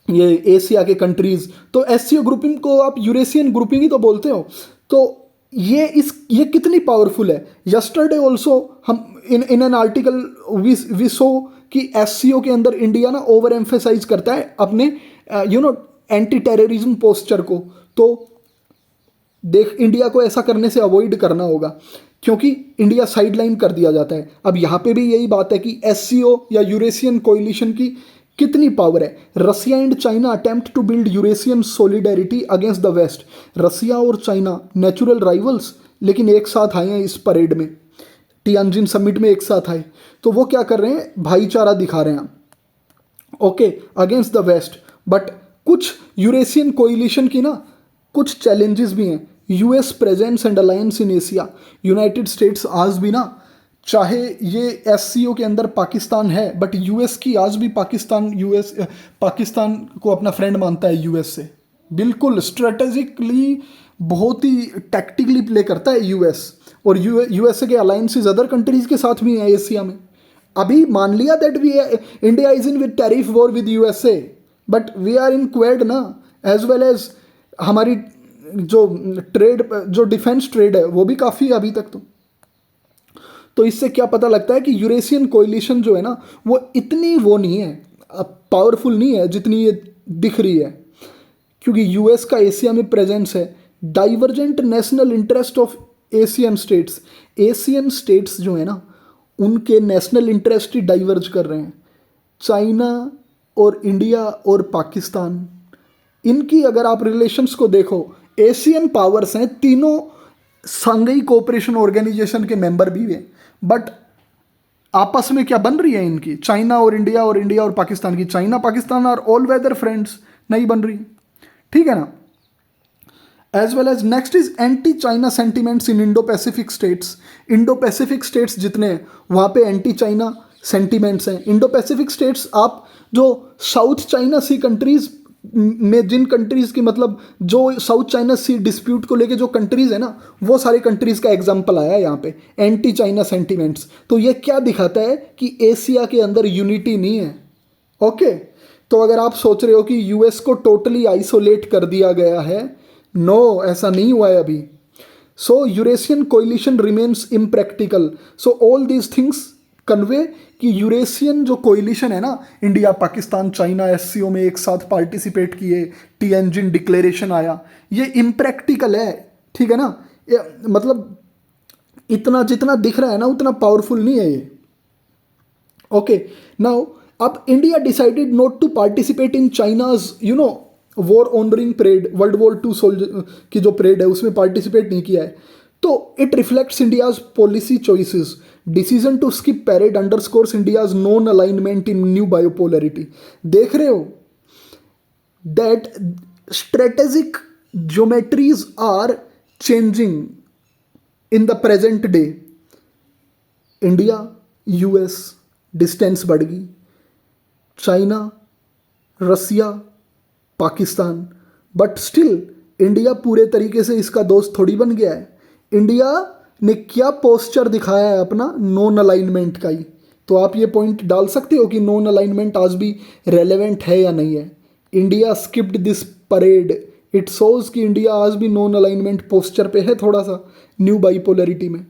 ये एशिया के कंट्रीज, तो एससीओ ग्रुपिंग को आप यूरेशियन ग्रुपिंग ही तो बोलते हो। तो ये कितनी पावरफुल है। यस्टरडे ऑल्सो हम इन एन आर्टिकल वी सो कि एससीओ के अंदर इंडिया ना ओवर एम्फेसाइज करता है अपने एंटी टेररिज्म पोस्चर को। तो देख, इंडिया को ऐसा करने से अवॉइड करना होगा क्योंकि इंडिया साइडलाइन कर दिया जाता है। अब यहाँ पे भी यही बात है कि एससीओ या यूरेशियन कोइलिशन की कितनी पावर है। Russia and China attempt to build Eurasian solidarity against the west. Russia और चाइना नेचुरल राइवल्स, लेकिन एक साथ आए हैं इस परेड में, टियानजिन समिट में एक साथ आए। तो वो क्या कर रहे हैं, भाईचारा दिखा रहे हैं, okay, against the West. But कुछ यूरेशियन कोइलिशन की ना कुछ चैलेंजेस भी हैं। US presence and alliance in Asia. United States आज भी ना, चाहे ये एससीओ के अंदर पाकिस्तान है, बट यूएस की आज भी पाकिस्तान को अपना फ्रेंड मानता है यूएस से। बिल्कुल स्ट्रेटेजिकली बहुत ही टैक्टिकली प्ले करता है यूएस। और यूएसए के अलायंसेज अदर कंट्रीज के साथ भी हैं एशिया में। अभी मान लिया that India is in with tariff war with USA, but we are in Quad ना, एज वेल एज हमारी जो ट्रेड, जो डिफेंस ट्रेड है वो भी काफ़ी अभी तक। तो इससे क्या पता लगता है कि यूरेशियन कोइलिशन जो है ना वो इतनी वो नहीं है, पावरफुल नहीं है जितनी ये दिख रही है, क्योंकि यूएस का एशिया में प्रेजेंस है। Divergent national interest of Asian states. Asian states जो है ना उनके नेशनल इंटरेस्ट ही डाइवर्ज कर रहे हैं। चाइना और इंडिया और पाकिस्तान, इनकी अगर आप रिलेशंस को देखो, एशियन पावर्स हैं, तीनों सांघाई कोऑपरेशन ऑर्गेनाइजेशन के मेंबर भी हैं, बट आपस में क्या बन रही है इनकी, चाइना और इंडिया और पाकिस्तान की। China Pakistan are all weather friends, नहीं बन रही, ठीक है ना। As well as next is anti China sentiments in Indo Pacific states. Indo Pacific states जितने हैं वहाँ पे एंटी चाइना सेंटिमेंट्स हैं। इंडो पैसिफिक स्टेट्स आप जो साउथ चाइना सी कंट्रीज में जिन कंट्रीज की मतलब जो साउथ चाइना सी डिस्प्यूट को लेके जो कंट्रीज है ना वो सारी कंट्रीज का एग्जांपल आया है यहाँ पे एंटी चाइना सेंटिमेंट्स। तो ये क्या दिखाता है कि एशिया के अंदर यूनिटी नहीं है। ओके तो अगर आप सोच रहे हो कि यूएस को टोटली आइसोलेट कर दिया गया है, नो ऐसा नहीं हुआ है अभी। So Eurasian coalition remains impractical. So all these things convey कि यूरेशियन जो कोलिशन है ना, इंडिया पाकिस्तान चाइना एससीओ में एक साथ पार्टिसिपेट किए, टिएनजिन डिक्लेरेशन आया, ये इम्प्रैक्टिकल है, ठीक है ना। मतलब इतना जितना दिख रहा है ना उतना पावरफुल नहीं है ये। ओके नाउ अब India decided not to participate in China's war honouring parade, world war 2 soldier की जो परेड है उसमें पार्टिसिपेट नहीं किया है। तो it reflects India's policy choices. Decision to skip parade underscores India's non alignment in new bipolarity. देख रहे हो that strategic geometries are changing in the present day. India US distance बढ़ गई, China Russia Pakistan, but still India पूरे तरीके से इसका दोस्त थोड़ी बन गया है। इंडिया ने क्या पोस्चर दिखाया है अपना नॉन अलाइनमेंट का ही। तो आप ये पॉइंट डाल सकते हो कि नॉन अलाइनमेंट आज भी रेलेवेंट है या नहीं है। India skipped this parade, it shows कि इंडिया आज भी नॉन अलाइनमेंट पोस्चर पे है थोड़ा सा न्यू बाइपोलरिटी में।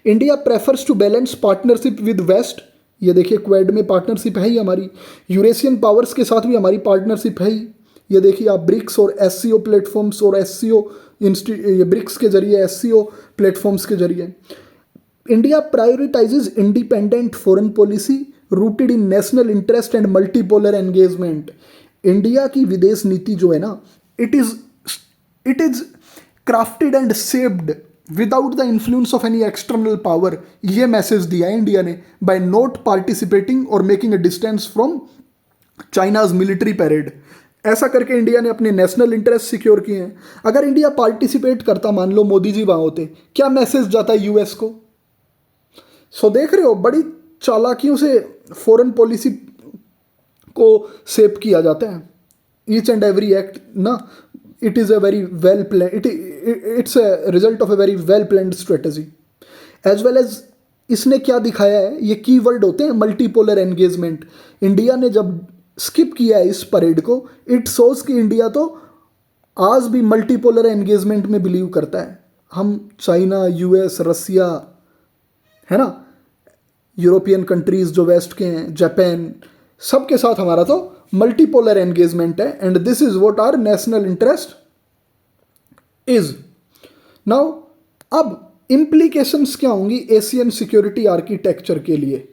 India prefers to balance partnership with West. ये देखिए क्वेड में पार्टनरशिप है ही हमारी, यूरेशियन पावर्स के साथ भी हमारी पार्टनरशिप है ही। ये देखिए आप ब्रिक्स और एससीओ प्लेटफॉर्म्स और एससीओ ब्रिक्स के जरिए एससीओ प्लेटफॉर्म्स के जरिए। India prioritises independent foreign policy rooted in national interest and multipolar engagement. India की विदेश नीति जो है ना it is crafted and shaped without the influence of any external power. ये मैसेज दिया है इंडिया ने बाय नॉट पार्टिसिपेटिंग और making a distance from China's military parade. ऐसा करके इंडिया ने अपने नेशनल इंटरेस्ट सिक्योर किए हैं। अगर इंडिया पार्टिसिपेट करता, मान लो मोदी जी वहाँ होते, क्या मैसेज जाता है यूएस को। सो देख रहे हो बड़ी चालाकियों से फॉरेन पॉलिसी को शेप किया जाता है। ईच एंड एवरी एक्ट ना it is a very well plan, it's a result of a very well planned strategy. As well as इसने क्या दिखाया है, ये कीवर्ड होते हैं मल्टीपोलर एंगेजमेंट। इंडिया ने जब स्किप किया है इस परेड को, इट शोज कि इंडिया तो आज भी मल्टीपोलर एंगेजमेंट में बिलीव करता है। हम चाइना यूएस रसिया है ना, यूरोपियन कंट्रीज जो वेस्ट के हैं, जापान, सबके साथ हमारा तो मल्टीपोलर एंगेजमेंट है and this is what our national interest is. Now अब इंप्लीकेशंस क्या होंगी एशियन सिक्योरिटी आर्किटेक्चर के लिए।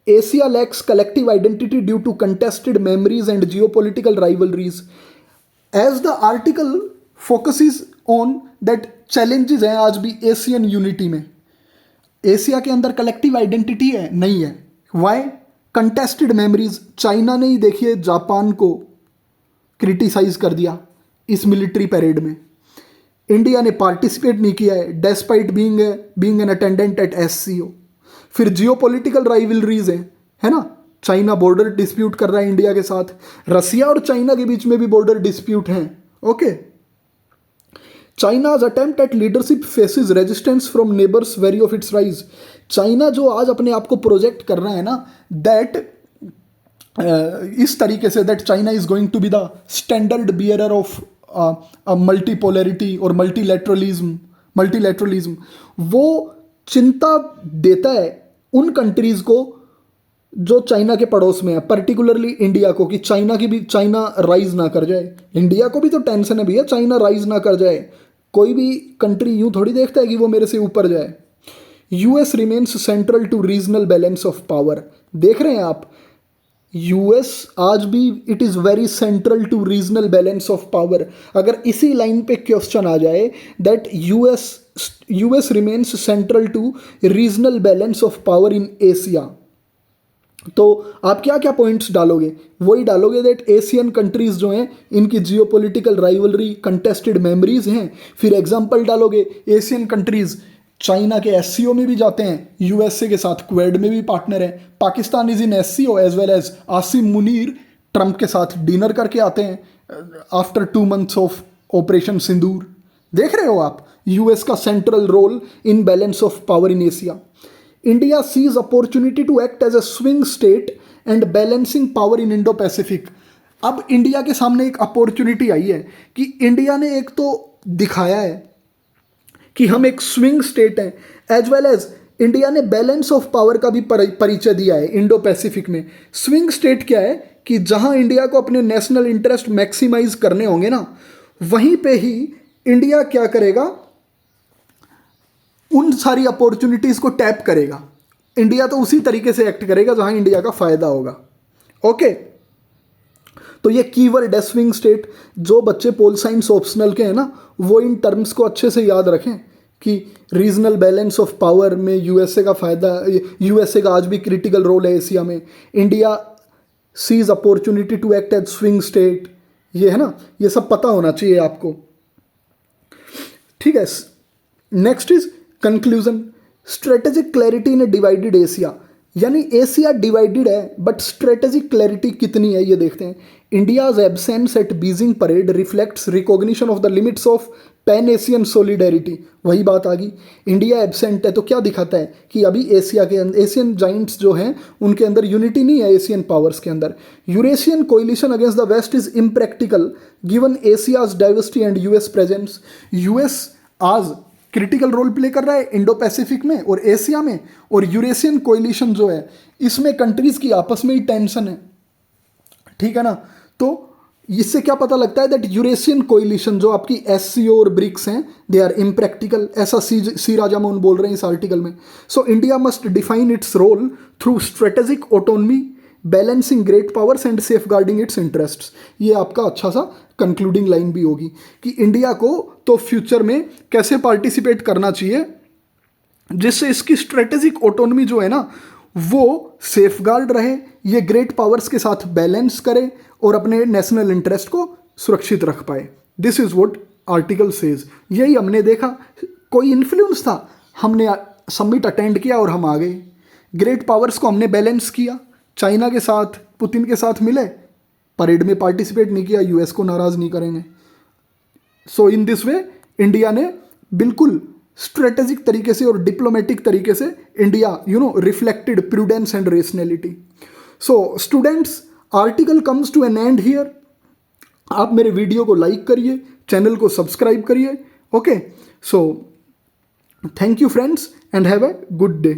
Asia lacks collective identity due to contested memories and geopolitical rivalries. As the article focuses on that challenges हैं आज भी Asian unity में। Asia के अंदर कलेक्टिव आइडेंटिटी है नहीं है। वाई? Contested memories. चाइना ने ही देखिए जापान को क्रिटिसाइज कर दिया इस मिलिट्री परेड में। इंडिया ने पार्टिसिपेट नहीं किया है despite being an attendant at SCO. फिर जियोपॉलिटिकल राइवलरीज है ना, चाइना बॉर्डर डिस्प्यूट कर रहा है इंडिया के साथ, रसिया और चाइना के बीच में भी बॉर्डर डिस्प्यूट हैं। Okay, China's attempt at leadership faces resistance from neighbours very of its rise. China जो आज अपने आप को प्रोजेक्ट कर रहा है ना दैट इस तरीके से that China is going to be the standard bearer of multipolarity और मल्टीलैटरलिज्म, वो चिंता देता है उन कंट्रीज को जो चाइना के पड़ोस में है, पर्टिकुलरली इंडिया को, कि चाइना राइज ना कर जाए। इंडिया को भी तो टेंशन है भैया, चाइना राइज ना कर जाए। कोई भी कंट्री यूं थोड़ी देखता है कि वो मेरे से ऊपर जाए। US remains central to regional balance of power. देख रहे हैं आप, यूएस आज भी it is very central to regional balance of power. अगर इसी लाइन पे क्वेश्चन आ जाए that US remains central to regional balance of power in Asia, तो आप क्या क्या पॉइंट्स डालोगे, वही डालोगे दैट एशियन कंट्रीज जो हैं इनकी जियोपॉलिटिकल राइवलरी कंटेस्टेड मेमोरीज हैं। फिर एग्जांपल डालोगे, एशियन कंट्रीज चाइना के एससीओ में भी जाते हैं, यूएसए के साथ क्वेड में भी पार्टनर है, Pakistan is in SCO as well as Asim Munir Trump के साथ डिनर करके आते हैं after 2 months of operation Sindoor. देख रहे हो आप यूएस का central role in balance of power in Asia. India sees opportunity to act as a swing state and balancing power in Indo Pacific. अब इंडिया के सामने एक अपॉर्चुनिटी आई है कि इंडिया ने एक तो दिखाया है कि हम एक स्विंग स्टेट हैं, एज वेल एज इंडिया ने बैलेंस ऑफ पावर का भी परिचय दिया है इंडो पैसिफिक में। स्विंग स्टेट क्या है कि जहां इंडिया को अपने नेशनल इंटरेस्ट मैक्सिमाइज करने होंगे ना, वहीं पे ही इंडिया क्या करेगा, उन सारी अपॉर्चुनिटीज को टैप करेगा। इंडिया तो उसी तरीके से एक्ट करेगा जहां इंडिया का फायदा होगा। ओके, तो ये कीवर्ड है स्विंग स्टेट। जो बच्चे पोल साइंस ऑप्शनल के हैं ना, वो इन टर्म्स को अच्छे से याद रखें कि रीजनल बैलेंस ऑफ पावर में यूएसए का फायदा, यूएसए का आज भी क्रिटिकल रोल है एशिया में। India sees opportunity to act as swing state, ये है ना, ये सब पता होना चाहिए आपको। ठीक है, next is conclusion. Strategic clarity in a divided Asia, यानी एशिया डिवाइडेड है बट स्ट्रेटेजिक क्लैरिटी कितनी है ये देखते हैं। India's absence at Beijing parade reflects recognition of the limits of pan Asian solidarity. वही बात आ गई, इंडिया एब्सेंट है तो क्या दिखाता है कि अभी एशिया के अंदर एशियन जाइंट्स जो हैं उनके अंदर यूनिटी नहीं है एशियन पावर्स के अंदर। Eurasian coalition against the west is impractical given Asia's diversity and US presence. US आज क्रिटिकल रोल प्ले कर रहा है इंडो पैसिफिक में और एशिया में, और यूरेशियन कोलिशन जो है इसमें कंट्रीज की आपस में ही टेंशन है। ठीक है ना, तो इससे क्या पता लगता है दैट यूरेशियन कोलिशन जो आपकी एससीओ और ब्रिक्स हैं दे आर इम्प्रैक्टिकल, ऐसा सी राजामोहन बोल रहे हैं इस आर्टिकल में। So India must define its role through strategic autonomy, balancing great powers and safeguarding its interests. ये आपका अच्छा सा कंक्लूडिंग लाइन भी होगी कि इंडिया को तो फ्यूचर में कैसे पार्टिसिपेट करना चाहिए जिससे इसकी स्ट्रेटेजिक ऑटोनमी जो है ना वो सेफगार्ड रहे, ये ग्रेट पावर्स के साथ बैलेंस करे और अपने नेशनल इंटरेस्ट को सुरक्षित रख पाए। This is what article says. यही हमने देखा, कोई इन्फ्लुएंस था, हमने समिट अटेंड किया और हम आ गए। ग्रेट पावर्स को हमने बैलेंस किया, चाइना के साथ पुतिन के साथ मिले, परेड में पार्टिसिपेट नहीं किया, यूएस को नाराज नहीं करेंगे। सो इन दिस वे इंडिया ने बिल्कुल स्ट्रेटेजिक तरीके से और डिप्लोमेटिक तरीके से India reflected prudence and rationality. So students, article comes to an end here. आप मेरे वीडियो को लाइक करिए, चैनल को सब्सक्राइब करिए। Okay, so thank you friends and have a good day.